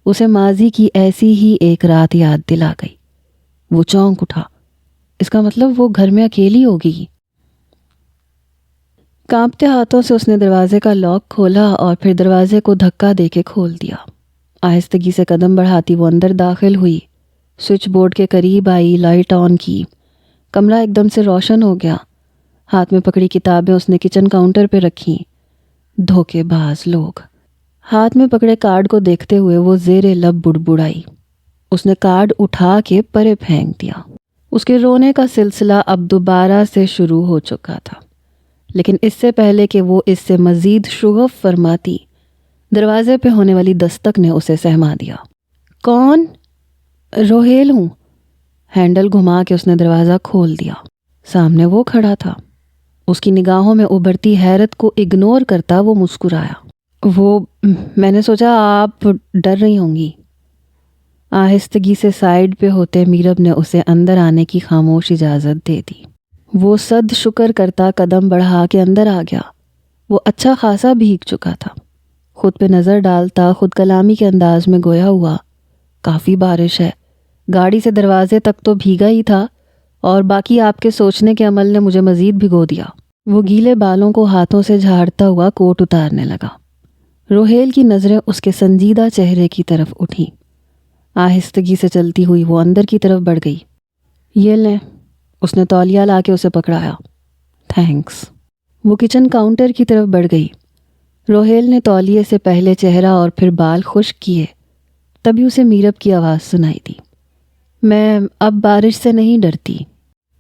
اسے ماضی کی ایسی ہی ایک رات یاد دلا گئی۔ وہ چونک اٹھا۔ اس کا مطلب وہ گھر میں اکیلی ہوگی۔ کانپتے ہاتھوں سے اس نے دروازے کا لاک کھولا اور پھر دروازے کو دھکا دے کے کھول دیا۔ آہستگی سے قدم بڑھاتی وہ اندر داخل ہوئی۔ سوئچ بورڈ کے قریب آئی، لائٹ آن کی۔ کمرہ ایک دم سے روشن ہو گیا۔ ہاتھ میں پکڑی کتابیں اس نے کچن کاؤنٹر پہ رکھیں۔ دھوکے باز لوگ۔ ہاتھ میں پکڑے کارڈ کو دیکھتے ہوئے وہ زیر لب بڑبڑائی۔ اس نے کارڈ اٹھا کے پرے پھینک دیا۔ اس کے رونے کا سلسلہ اب دوبارہ سے شروع ہو چکا تھا، لیکن اس سے پہلے کہ وہ اس سے مزید شغف فرماتی، دروازے پہ ہونے والی دستک نے اسے سہما دیا۔ کون؟ روہیل ہوں۔ ہینڈل گھما کے اس نے دروازہ کھول دیا۔ سامنے وہ کھڑا تھا۔ اس کی نگاہوں میں ابھرتی حیرت کو اگنور کرتا وہ مسکرایا۔ میں نے سوچا آپ ڈر رہی ہوں گی۔ آہستگی سے سائیڈ پہ ہوتے میرب نے اسے اندر آنے کی خاموش اجازت دے دی۔ وہ صد شکر کرتا قدم بڑھا کے اندر آ گیا۔ وہ اچھا خاصا بھیگ چکا تھا۔ خود پہ نظر ڈالتا خود کلامی کے انداز میں گویا ہوا، کافی بارش ہے، گاڑی سے دروازے تک تو بھیگا ہی تھا اور باقی آپ کے سوچنے کے عمل نے مجھے مزید بھگو دیا۔ وہ گیلے بالوں کو ہاتھوں سے جھاڑتا ہوا کوٹ اتارنے لگا۔ روہیل کی نظریں اس کے سنجیدہ چہرے کی طرف اٹھیں۔ آہستگی سے چلتی ہوئی وہ اندر کی طرف بڑھ گئی۔ یہ لیں، اس نے تولیہ لا کے اسے پکڑایا۔ تھینکس۔ وہ کچن کاؤنٹر کی طرف بڑھ گئی۔ روہیل نے تولیے سے پہلے چہرہ اور پھر بال خشک کیے، تبھی اسے میرب کی آواز سنائی دی۔ میں اب بارش سے نہیں ڈرتی۔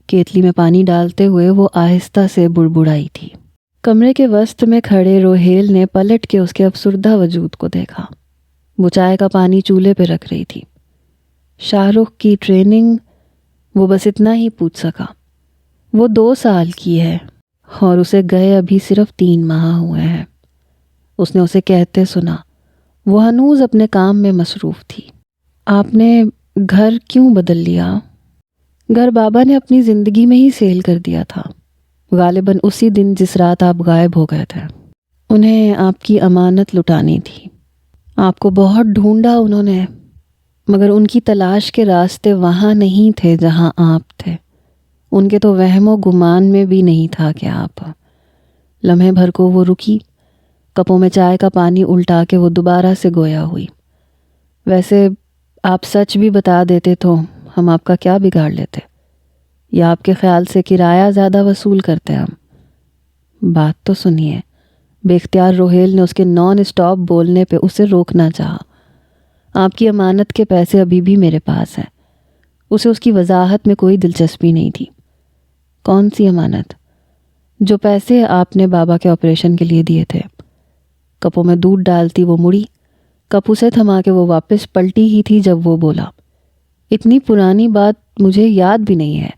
کیتلی میں پانی ڈالتے ہوئے وہ آہستہ سے بڑبڑائی تھی۔ کمرے کے وسط میں کھڑے روہیل نے پلٹ کے اس کے افسردہ وجود کو دیکھا۔ وہ چائے کا پانی چولہے پہ رکھ رہی تھی۔ شاہ رخ کی ٹریننگ، وہ بس اتنا ہی پوچھ سکا۔ وہ 2 سال کی ہے اور اسے گئے ابھی صرف 3 ماہ ہوئے ہیں۔ اس نے اسے کہتے سنا۔ وہ ہنوز اپنے کام میں مصروف تھی۔ آپ نے گھر کیوں بدل لیا؟ گھر بابا نے اپنی زندگی میں ہی سیل کر دیا تھا، غالباً اسی دن جس رات آپ غائب ہو گئے تھے۔ انہیں آپ کی امانت لٹانی تھی۔ آپ کو بہت ڈھونڈا انہوں نے، مگر ان کی تلاش کے راستے وہاں نہیں تھے جہاں آپ تھے۔ ان کے تو وہم و گمان میں بھی نہیں تھا کہ آپ۔ لمحے بھر کو وہ رکی، کپوں میں چائے کا پانی الٹا کے وہ دوبارہ سے گویا ہوئی۔ ویسے آپ سچ بھی بتا دیتے تو ہم آپ کا کیا بگاڑ لیتے؟ یا آپ کے خیال سے کرایہ زیادہ وصول کرتے ہم؟ بات تو سنیے۔ بے اختیار روہیل نے اس کے نان اسٹاپ بولنے پہ اسے روکنا چاہا۔ آپ کی امانت کے پیسے ابھی بھی میرے پاس ہیں۔ اسے اس کی وضاحت میں کوئی دلچسپی نہیں تھی۔ کون سی امانت؟ جو پیسے آپ نے بابا کے آپریشن کے لیے دیے تھے۔ کپوں میں دودھ ڈالتی وہ مڑی، کپ اسے تھما کے وہ واپس پلٹی ہی تھی جب وہ بولا، اتنی پرانی بات مجھے یاد بھی نہیں ہے۔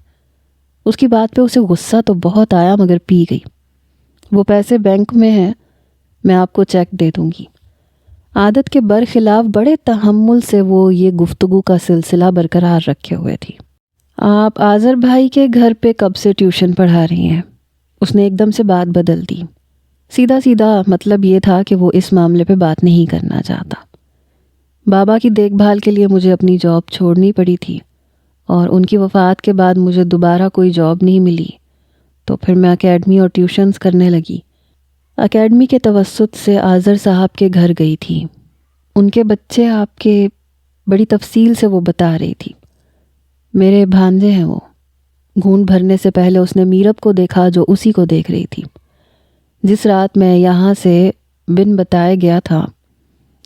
اس کی بات پہ اسے غصہ تو بہت آیا مگر پی گئی۔ وہ پیسے بینک میں ہیں، میں آپ کو چیک دے دوں گی۔ عادت کے برخلاف بڑے تحمل سے وہ یہ گفتگو کا سلسلہ برقرار رکھے ہوئے تھی۔ آپ آذر بھائی کے گھر پہ کب سے ٹیوشن پڑھا رہی ہیں؟ اس نے ایک دم سے بات بدل دی۔ سیدھا سیدھا مطلب یہ تھا کہ وہ اس معاملے پہ بات نہیں کرنا چاہتا۔ بابا کی دیکھ بھال کے لیے مجھے اپنی جاب چھوڑنی پڑی تھی، اور ان کی وفات کے بعد مجھے دوبارہ کوئی جاب نہیں ملی، تو پھر میں اکیڈمی اور ٹیوشنز کرنے لگی۔ اکیڈمی کے توسط سے آذر صاحب کے گھر گئی تھی۔ ان کے بچے آپ کے بڑی تفصیل سے وہ بتا رہی تھی۔ میرے بھانجے ہیں وہ۔ گھونٹ بھرنے سے پہلے اس نے میرب کو دیکھا جو اسی کو دیکھ رہی تھی۔ جس رات میں یہاں سے بن بتائے گیا تھا،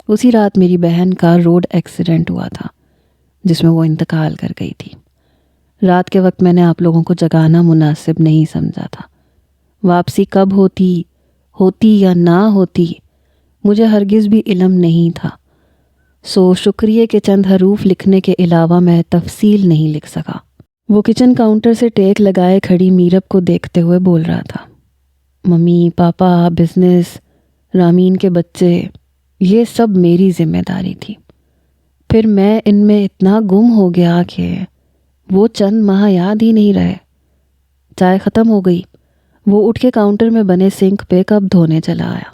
اسی رات میری بہن کا روڈ ایکسیڈنٹ ہوا تھا جس میں وہ انتقال کر گئی تھی۔ رات کے وقت میں نے آپ لوگوں کو جگانا مناسب نہیں سمجھا تھا۔ واپسی کب ہوتی یا نہ ہوتی مجھے ہرگز بھی علم نہیں تھا، سو شکریہ کے چند حروف لکھنے کے علاوہ میں تفصیل نہیں لکھ سکا۔ وہ کچن کاؤنٹر سے ٹیک لگائے کھڑی میرب کو دیکھتے ہوئے بول رہا تھا، ممی، پاپا، بزنس، رامین کے بچے، یہ سب میری ذمہ داری تھی۔ پھر میں ان میں اتنا گم ہو گیا کہ وہ چند ماہ یاد ہی نہیں رہے۔ چائے ختم ہو گئی۔ وہ اٹھ کے کاؤنٹر میں بنے سنک پہ کپ دھونے چلا آیا۔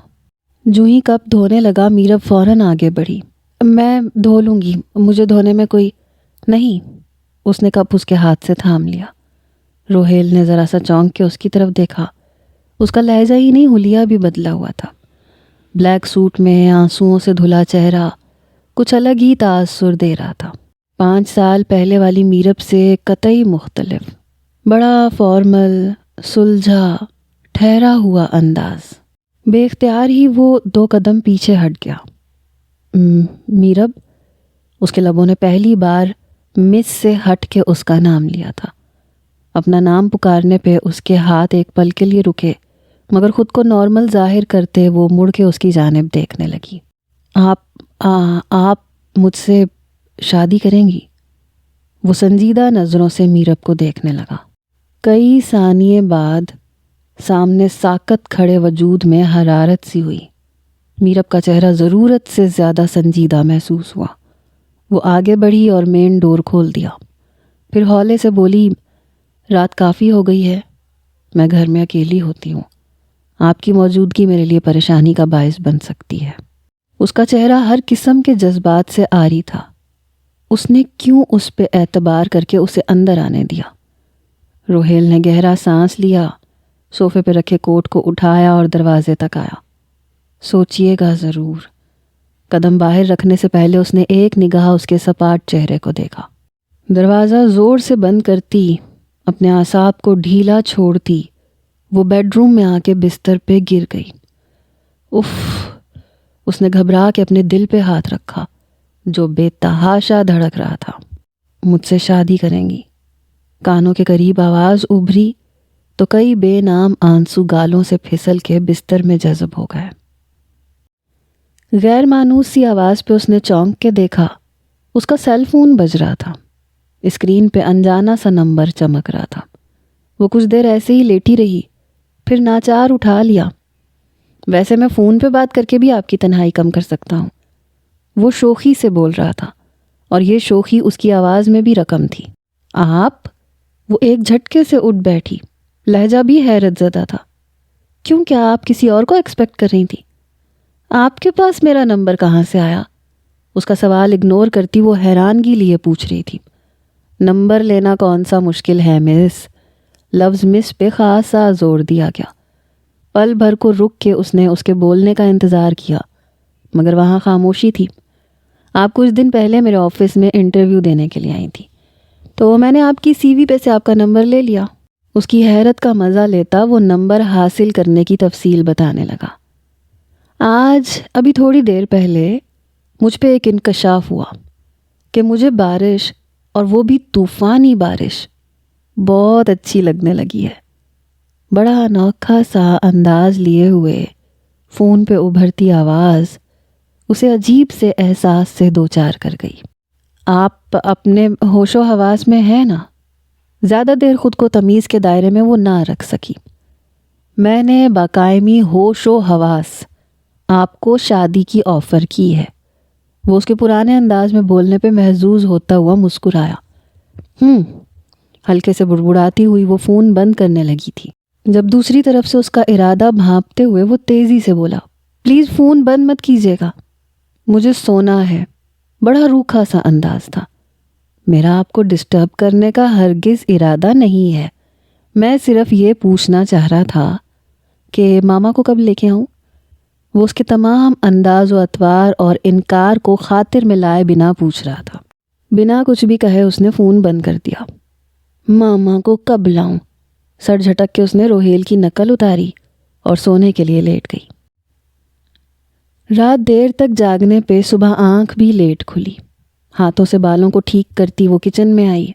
جو ہی کپ دھونے لگا میرب فوراً آگے بڑھی۔ میں دھو لوں گی، مجھے دھونے میں کوئی نہیں۔ اس نے کپ اس کے ہاتھ سے تھام لیا۔ روہیل نے ذرا سا چونک کے اس کی طرف دیکھا۔ اس کا لہجہ ہی نہیں، حلیہ بھی بدلا ہوا تھا۔ بلیک سوٹ میں آنسوؤں سے دھلا چہرہ کچھ الگ ہی تاثر دے رہا تھا۔ 5 سال پہلے والی میرب سے قطعی مختلف، بڑا فارمل، سلجھا، ٹھہرا ہوا انداز۔ بے اختیار ہی وہ 2 قدم پیچھے ہٹ گیا۔ میرب، اس کے لبوں نے پہلی بار مس سے ہٹ کے اس کا نام لیا تھا۔ اپنا نام پکارنے پہ اس کے ہاتھ ایک پل کے لیے رکے، مگر خود کو نارمل ظاہر کرتے وہ مڑ کے اس کی جانب دیکھنے لگی۔ آپ مجھ سے شادی کریں گی؟ وہ سنجیدہ نظروں سے میرب کو دیکھنے لگا۔ کئی ثانیے بعد سامنے ساکت کھڑے وجود میں حرارت سی ہوئی۔ میرب کا چہرہ ضرورت سے زیادہ سنجیدہ محسوس ہوا۔ وہ آگے بڑھی اور مین ڈور کھول دیا۔ پھر ہولے سے بولی، رات کافی ہو گئی ہے، میں گھر میں اکیلی ہوتی ہوں، آپ کی موجودگی میرے لیے پریشانی کا باعث بن سکتی ہے۔ اس کا چہرہ ہر قسم کے جذبات سے عاری تھا۔ اس نے کیوں اس پہ اعتبار کر کے اسے اندر آنے دیا؟ روہیل نے گہرا سانس لیا، صوفے پہ رکھے کوٹ کو اٹھایا اور دروازے تک آیا۔ سوچئے گا ضرور۔ قدم باہر رکھنے سے پہلے اس نے ایک نگاہ اس کے سپاٹ چہرے کو دیکھا۔ دروازہ زور سے بند کرتی، اپنے اعصاب کو ڈھیلا چھوڑتی، وہ بیڈ روم میں آ کے بستر پہ گر گئی۔ اف! اس نے گھبرا کے اپنے دل پہ ہاتھ رکھا جو بے تحاشا دھڑک رہا تھا۔ مجھ سے شادی کریں گی؟ کانوں کے قریب آواز ابھری تو کئی بے نام آنسو گالوں سے پھسل کے بستر میں جذب ہو گئے۔ غیر مانوس سی آواز پہ اس نے چونک کے دیکھا۔ اس کا سیل فون بج رہا تھا۔ اسکرین پہ انجانا سا نمبر چمک رہا تھا۔ وہ کچھ دیر ایسے ہی لیٹی رہی، پھر ناچار اٹھا لیا۔ ویسے میں فون پہ بات کر کے بھی آپ کی تنہائی کم کر سکتا ہوں۔ وہ شوخی سے بول رہا تھا اور یہ شوخی اس کی آواز میں بھی رقم تھی۔ آپ؟ وہ ایک جھٹکے سے اٹھ بیٹھی، لہجہ بھی حیرت زدہ تھا۔ کیوں، کیا آپ کسی اور کو ایکسپیکٹ کر رہی تھی؟ آپ کے پاس میرا نمبر کہاں سے آیا؟ اس کا سوال اگنور کرتی وہ حیرانگی لیے پوچھ رہی تھی۔ نمبر لینا کون سا مشکل ہے مس؟ لفظ مس پہ خاصا زور دیا گیا۔ پل بھر کو رک کے اس نے اس کے بولنے کا انتظار کیا، مگر وہاں خاموشی تھی۔ آپ کچھ دن پہلے میرے آفس میں انٹرویو دینے کے لیے آئی تھی، تو میں نے آپ کی سی وی پہ سے آپ کا نمبر لے لیا۔ اس کی حیرت کا مزہ لیتا وہ نمبر حاصل کرنے کی تفصیل بتانے لگا۔ آج ابھی تھوڑی دیر پہلے مجھ پہ ایک انکشاف ہوا کہ مجھے بارش، اور وہ بھی طوفانی بارش، بہت اچھی لگنے لگی ہے۔ بڑا انوکھا سا انداز لیے ہوئے فون پہ ابھرتی آواز اسے عجیب سے احساس سے دوچار کر گئی۔ آپ اپنے ہوش و حواس میں ہیں نا؟ زیادہ دیر خود کو تمیز کے دائرے میں وہ نہ رکھ سکی۔ میں نے باقاعدگی ہوش و حواس آپ کو شادی کی آفر کی ہے۔ وہ اس کے پرانے انداز میں بولنے پہ محظوظ ہوتا ہوا مسکرایا۔ ہلکے سے بڑبڑاتی ہوئی وہ فون بند کرنے لگی تھی جب دوسری طرف سے اس کا ارادہ بھانپتے ہوئے وہ تیزی سے بولا، پلیز فون بند مت کیجیے گا، مجھے سونا ہے۔ بڑا روکھا سا انداز تھا۔ میرا آپ کو ڈسٹرب کرنے کا ہرگز ارادہ نہیں ہے، میں صرف یہ پوچھنا چاہ رہا تھا کہ ماما کو کب لے کے آؤں؟ وہ اس کے تمام انداز و اطوار اور انکار کو خاطر میں لائے بنا پوچھ رہا تھا۔ بنا کچھ بھی کہے اس نے فون بند کر دیا۔ ماما کو کب لاؤں؟ سر جھٹک کے اس نے روہیل کی نقل اتاری اور سونے کے لیے لیٹ گئی۔ رات دیر تک جاگنے پہ صبح آنکھ بھی لیٹ کھلی۔ ہاتھوں سے بالوں کو ٹھیک کرتی وہ کچن میں آئی،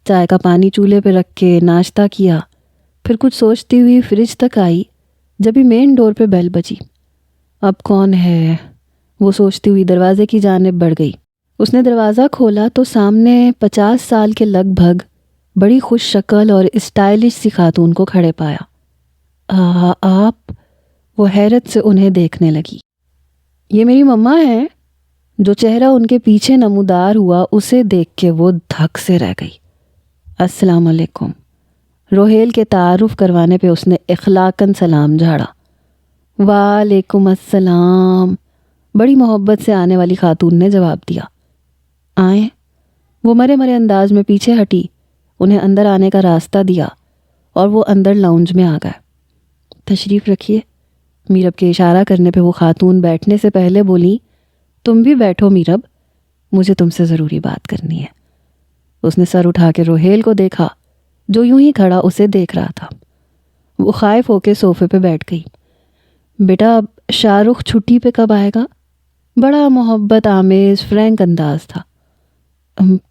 چائے کا پانی چولہے پہ رکھ کے ناشتہ کیا، پھر کچھ سوچتی ہوئی فریج تک آئی جبھی مین ڈور پہ بیل بجی۔ اب کون ہے؟ وہ سوچتی ہوئی دروازے کی جانب بڑھ گئی۔ اس نے دروازہ کھولا تو سامنے 50 سال کے لگ بھگ بڑی خوش شکل اور اسٹائلش سی خاتون کو کھڑے پایا۔ آپ؟ وہ حیرت سے انہیں دیکھنے لگی۔ یہ میری مما ہے۔ جو چہرہ ان کے پیچھے نمودار ہوا اسے دیکھ کے وہ دھک سے رہ گئی۔ السلام علیکم۔ روہیل کے تعارف کروانے پہ اس نے اخلاقاً سلام جھاڑا۔ وعلیکم السلام، بڑی محبت سے آنے والی خاتون نے جواب دیا۔ آئیں۔ وہ مرے مرے انداز میں پیچھے ہٹی، انہیں اندر آنے کا راستہ دیا اور وہ اندر لاؤنج میں آ گئے۔ تشریف رکھیے۔ میرب کے اشارہ کرنے پہ وہ خاتون بیٹھنے سے پہلے بولی، تم بھی بیٹھو میرب، مجھے تم سے ضروری بات کرنی ہے۔ اس نے سر اٹھا کے روہیل کو دیکھا جو یوں ہی کھڑا اسے دیکھ رہا تھا۔ وہ خائف ہو کے صوفے پہ بیٹھ گئی۔ بیٹا شاہ رخ چھٹی پہ کب آئے گا؟ بڑا محبت آمیز فرینک انداز تھا۔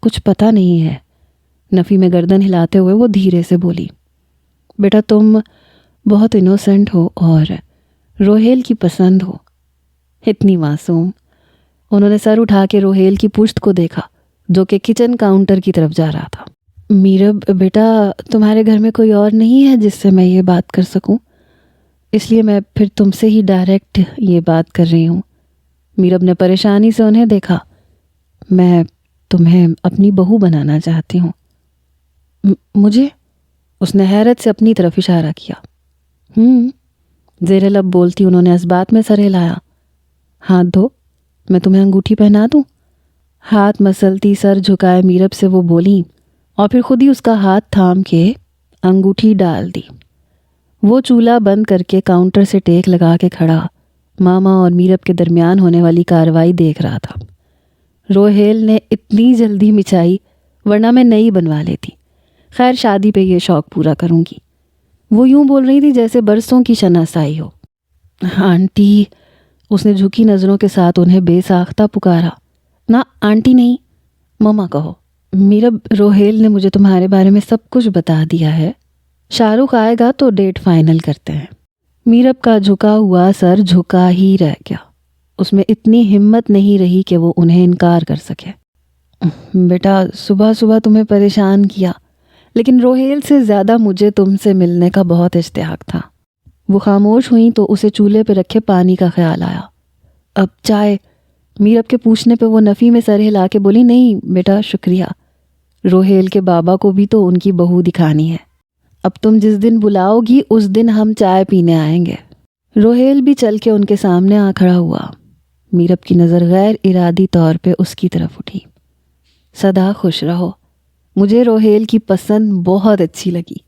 کچھ پتہ نہیں ہے، نفی میں گردن ہلاتے ہوئے وہ دھیرے سے بولی۔ بیٹا تم بہت انوسنٹ ہو اور روہیل کی پسند ہو، اتنی معصوم۔ انہوں نے سر اٹھا کے روہیل کی پشت کو دیکھا جو کہ کچن کاؤنٹر کی طرف جا رہا تھا۔ میرب بیٹا تمہارے گھر میں کوئی اور نہیں ہے جس سے میں یہ بات کر سکوں، اس لیے میں پھر تم سے ہی ڈائریکٹ یہ بات کر رہی ہوں۔ میرب نے پریشانی سے انہیں دیکھا۔ میں تمہیں اپنی بہو بنانا چاہتی ہوں۔ مجھے؟ اس نے حیرت سے اپنی طرف اشارہ کیا۔ زیر لب بولتی انہوں نے اس بات میں سر ہلایا۔ ہاتھ دھو، میں تمہیں انگوٹھی پہنا دوں؟ ہاتھ مسلتی سر جھکائے میرب سے وہ بولی اور پھر خود ہی اس کا ہاتھ تھام کے انگوٹھی ڈال دی۔ وہ چولہا بند کر کے کاؤنٹر سے ٹیک لگا کے کھڑا ماما اور میرب کے درمیان ہونے والی کارروائی دیکھ رہا تھا۔ روہیل نے اتنی جلدی مچائی ورنہ میں نئی بنوا لیتی، خیر شادی پہ یہ شوق پورا کروں گی۔ وہ یوں بول رہی تھی جیسے برسوں کی شناسائی ہو۔ آنٹی، اس نے جھکی نظروں کے ساتھ انہیں بے ساختہ پکارا۔ نہ آنٹی نہیں، مما کہو۔ میرب، روہیل نے مجھے تمہارے بارے میں سب کچھ بتا دیا ہے، شاہ رخ آئے گا تو ڈیٹ فائنل کرتے ہیں۔ میرب کا جھکا ہوا سر جھکا ہی رہ گیا، اس میں اتنی ہمت نہیں رہی کہ وہ انہیں انکار کر سکے۔ بیٹا، صبح صبح تمہیں پریشان کیا، لیکن روہیل سے زیادہ مجھے تم سے ملنے کا بہت اشتیاق تھا۔ وہ خاموش ہوئیں تو اسے چولہے پہ رکھے پانی کا خیال آیا۔ اب چائے؟ میرب کے پوچھنے پہ وہ نفی میں سر ہلا کے بولی، نہیں بیٹا شکریہ، روہیل کے بابا کو بھی تو ان کی بہو دکھانی ہے۔ اب تم جس دن بلاؤ گی اس دن ہم چائے پینے آئیں گے۔ روہیل بھی چل کے ان کے سامنے آ کھڑا ہوا۔ میرب کی نظر غیر ارادی طور پہ اس کی طرف اٹھی۔ سدا خوش رہو، مجھے روہیل کی پسند بہت اچھی لگی۔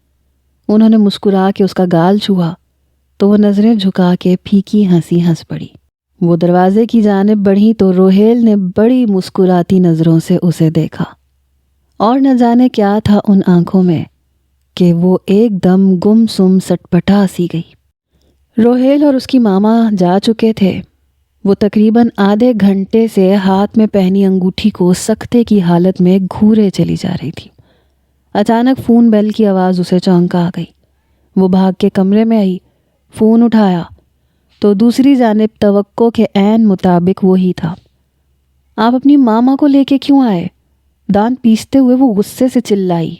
انہوں نے مسکرا کے اس کا گال چھوا تو وہ نظریں جھکا کے پھیکی ہنسی ہنس پڑی۔ وہ دروازے کی جانب بڑھی تو روہیل نے بڑی مسکراتی نظروں سے اسے دیکھا، اور نہ جانے کیا تھا ان آنکھوں میں کہ وہ ایک دم گم سم سٹپٹا سی گئی۔ روہیل اور اس کی ماما جا چکے تھے۔ وہ تقریباً آدھے گھنٹے سے ہاتھ میں پہنی انگوٹھی کو سکتے کی حالت میں گھورے چلی جا رہی تھی۔ اچانک فون بیل کی آواز اسے چونکا آ گئی۔ وہ بھاگ کے کمرے میں آئی، فون اٹھایا تو دوسری جانب توقع کے عین مطابق وہی تھا۔ آپ اپنی ماما کو لے کے کیوں آئے؟ دانت پیستے ہوئے وہ غصے سے چلائی۔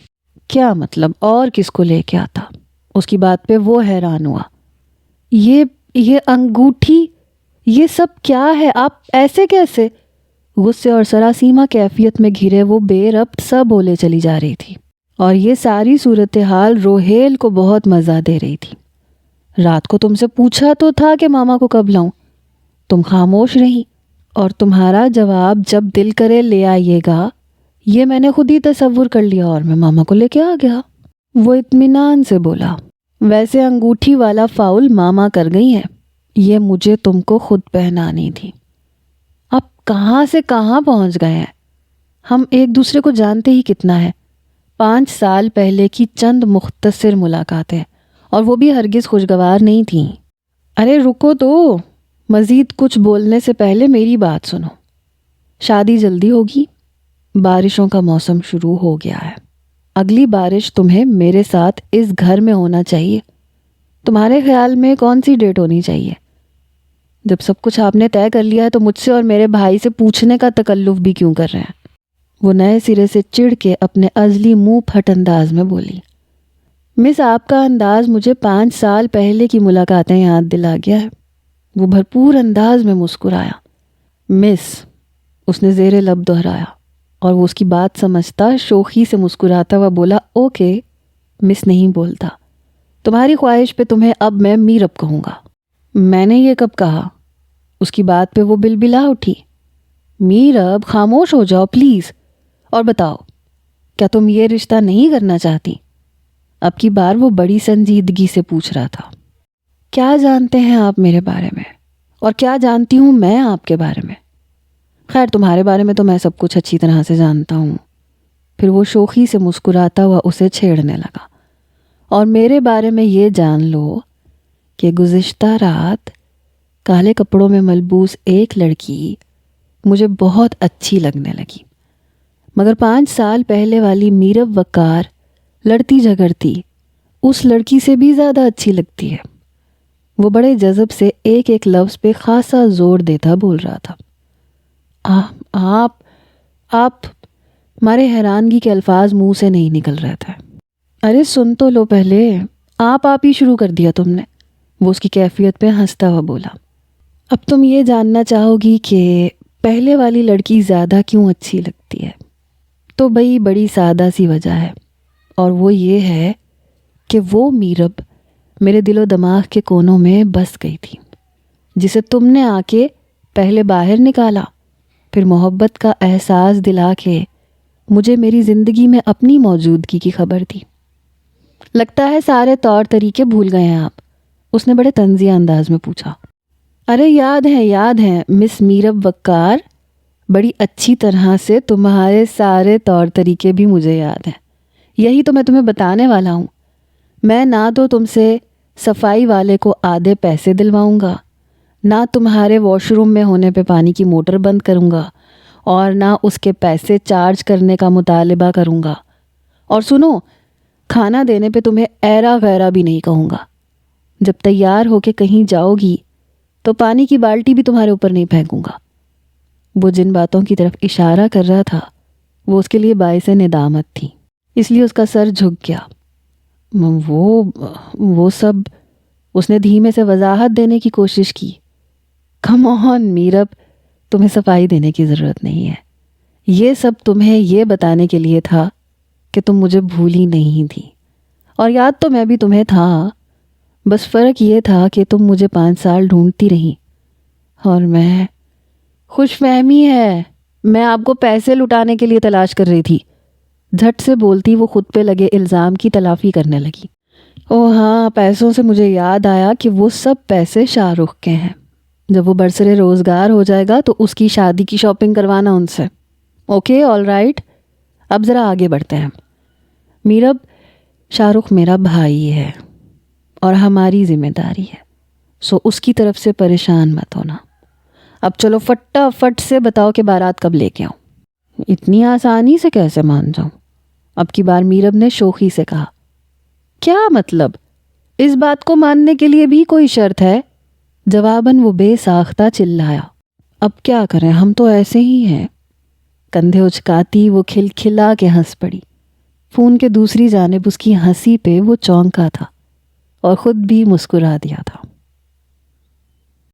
کیا مطلب، اور کس کو لے کے آتا؟ اس کی بات پہ وہ حیران ہوا۔ یہ انگوٹھی، یہ سب کیا ہے؟ آپ ایسے کیسے؟ غصے اور سراسیمہ کیفیت میں گھرے وہ بے ربط سا بولے چلی جا رہی تھی، اور یہ ساری صورتحال روہیل کو بہت مزہ دے رہی تھی۔ رات کو تم سے پوچھا تو تھا کہ ماما کو کب لاؤں، تم خاموش رہی، اور تمہارا جواب جب دل کرے لے آئیے گا یہ میں نے خود ہی تصور کر لیا اور میں ماما کو لے کے آ گیا۔ وہ اطمینان سے بولا، ویسے انگوٹھی والا فاؤل ماما کر گئی ہے، یہ مجھے تم کو خود پہنانی تھی۔ اب کہاں سے کہاں پہنچ گئے ہیں؟ ہم ایک دوسرے کو جانتے ہی کتنا ہے۔ 5 سال پہلے کی چند مختصر ملاقاتیں، اور وہ بھی ہرگز خوشگوار نہیں تھیں۔ ارے رکو تو، مزید کچھ بولنے سے پہلے میری بات سنو۔ شادی جلدی ہوگی، بارشوں کا موسم شروع ہو گیا ہے، اگلی بارش تمہیں میرے ساتھ اس گھر میں ہونا چاہیے۔ تمہارے خیال میں کون سی ڈیٹ ہونی چاہیے؟ جب سب کچھ آپ نے طے کر لیا ہے تو مجھ سے اور میرے بھائی سے پوچھنے کا تکلف بھی کیوں کر رہے ہیں؟ وہ نئے سرے سے چڑ کے اپنے ازلی منہ پھٹ انداز میں بولی۔ مس، آپ کا انداز مجھے 5 سال پہلے کی ملاقاتیں یاد دلا گیا ہے۔ وہ بھرپور انداز میں مسکرایا۔ مس، اس نے زیر لب دہرایا، اور وہ اس کی بات سمجھتا شوخی سے مسکراتا ہوا بولا، اوکے، مس نہیں بولتا، تمہاری خواہش پہ تمہیں اب میں میرب کہوں گا۔ میں نے یہ کب کہا؟ اس کی بات پہ وہ بلبلا اٹھی۔ میرب خاموش ہو جاؤ پلیز، اور بتاؤ کیا تم یہ رشتہ نہیں کرنا چاہتی؟ اب کی بار وہ بڑی سنجیدگی سے پوچھ رہا تھا۔ کیا جانتے ہیں آپ میرے بارے میں، اور کیا جانتی ہوں میں آپ کے بارے میں؟ خیر تمہارے بارے میں تو میں سب کچھ اچھی طرح سے جانتا ہوں۔ پھر وہ شوخی سے مسکراتا ہوا اسے چھیڑنے لگا، اور میرے بارے میں یہ جان لو کہ گزشتہ رات کالے کپڑوں میں ملبوس ایک لڑکی مجھے بہت اچھی لگنے لگی، مگر 5 سال پہلے والی میرب وقار لڑتی جھگڑتی اس لڑکی سے بھی زیادہ اچھی لگتی ہے۔ وہ بڑے جذب سے ایک ایک لفظ پہ خاصا زور دیتا بول رہا تھا۔ آپ ہمارے حیرانگی کے الفاظ منہ سے نہیں نکل رہے تھے۔ ارے سن تو لو پہلے، آپ ہی شروع کر دیا تم نے، وہ اس کی کیفیت پہ ہنستا ہوا بولا۔ اب تم یہ جاننا چاہو گی کہ پہلے والی لڑکی زیادہ کیوں اچھی لگتی ہے، تو بھئی بڑی سادہ سی وجہ ہے، اور وہ یہ ہے کہ وہ میرب میرے دل و دماغ کے کونوں میں بس گئی تھی، جسے تم نے آ کے پہلے باہر نکالا، پھر محبت کا احساس دلا کے مجھے میری زندگی میں اپنی موجودگی کی خبر دی۔ لگتا ہے سارے طور طریقے بھول گئے ہیں آپ، اس نے بڑے طنزیہ انداز میں پوچھا۔ ارے یاد ہیں مس میرب وقار، بڑی اچھی طرح سے تمہارے سارے طور طریقے بھی مجھے یاد ہیں، یہی تو میں تمہیں بتانے والا ہوں۔ میں نہ تو تم سے صفائی والے کو آدھے پیسے دلواؤں گا، نہ تمہارے واش روم میں ہونے پہ پانی کی موٹر بند کروں گا، اور نہ اس کے پیسے چارج کرنے کا مطالبہ کروں گا۔ اور سنو، کھانا دینے پہ تمہیں ایرا غیرہ بھی نہیں کہوں گا۔ جب تیار ہو کے کہیں جاؤ گی تو پانی کی بالٹی بھی تمہارے اوپر نہیں پھینکوں گا۔ وہ جن باتوں کی طرف اشارہ کر رہا تھا وہ اس کے لیے باعث ندامت تھی، اس لیے اس کا سر جھک گیا۔ وہ سب، اس نے دھیمے سے وضاحت دینے کی کوشش کی۔ کم آن میرب، تمہیں صفائی دینے کی ضرورت نہیں ہے، یہ سب تمہیں یہ بتانے کے لیے تھا کہ تم مجھے بھولی نہیں تھی، اور یاد تو میں بھی تمہیں تھا، بس فرق یہ تھا کہ تم مجھے 5 سال ڈھونڈتی رہی، اور میں، خوش فہمی ہے، میں آپ کو پیسے لٹانے کے لیے تلاش کر رہی تھی۔ جھٹ سے بولتی وہ خود پہ لگے الزام کی تلافی کرنے لگی۔ او ہاں، پیسوں سے مجھے یاد آیا کہ وہ سب پیسے شاہ رخ کے ہیں، جب وہ برسر روزگار ہو جائے گا تو اس کی شادی کی شاپنگ کروانا ان سے۔ اوکے، آل رائٹ، اب ذرا آگے بڑھتے ہیں۔ میرب، شاہ رخ میرا بھائی ہے اور ہماری ذمہ داری ہے، سو اس کی طرف سے پریشان مت ہونا۔ اب چلو فٹافٹ سے بتاؤ کہ بارات کب لے کے آؤں؟ اتنی آسانی سے کیسے مان جاؤں؟ اب کی بار میرب نے شوخی سے کہا۔ کیا مطلب؟ اس بات کو ماننے کے لیے بھی کوئی شرط ہے؟ جواباً وہ بے ساختہ چلایا۔ اب کیا کریں، ہم تو ایسے ہی ہیں۔ کندھے اچکاتی وہ کھلکھلا کے ہنس پڑی۔ فون کے دوسری جانب اس کی ہنسی پہ وہ چونکا تھا اور خود بھی مسکرا دیا تھا۔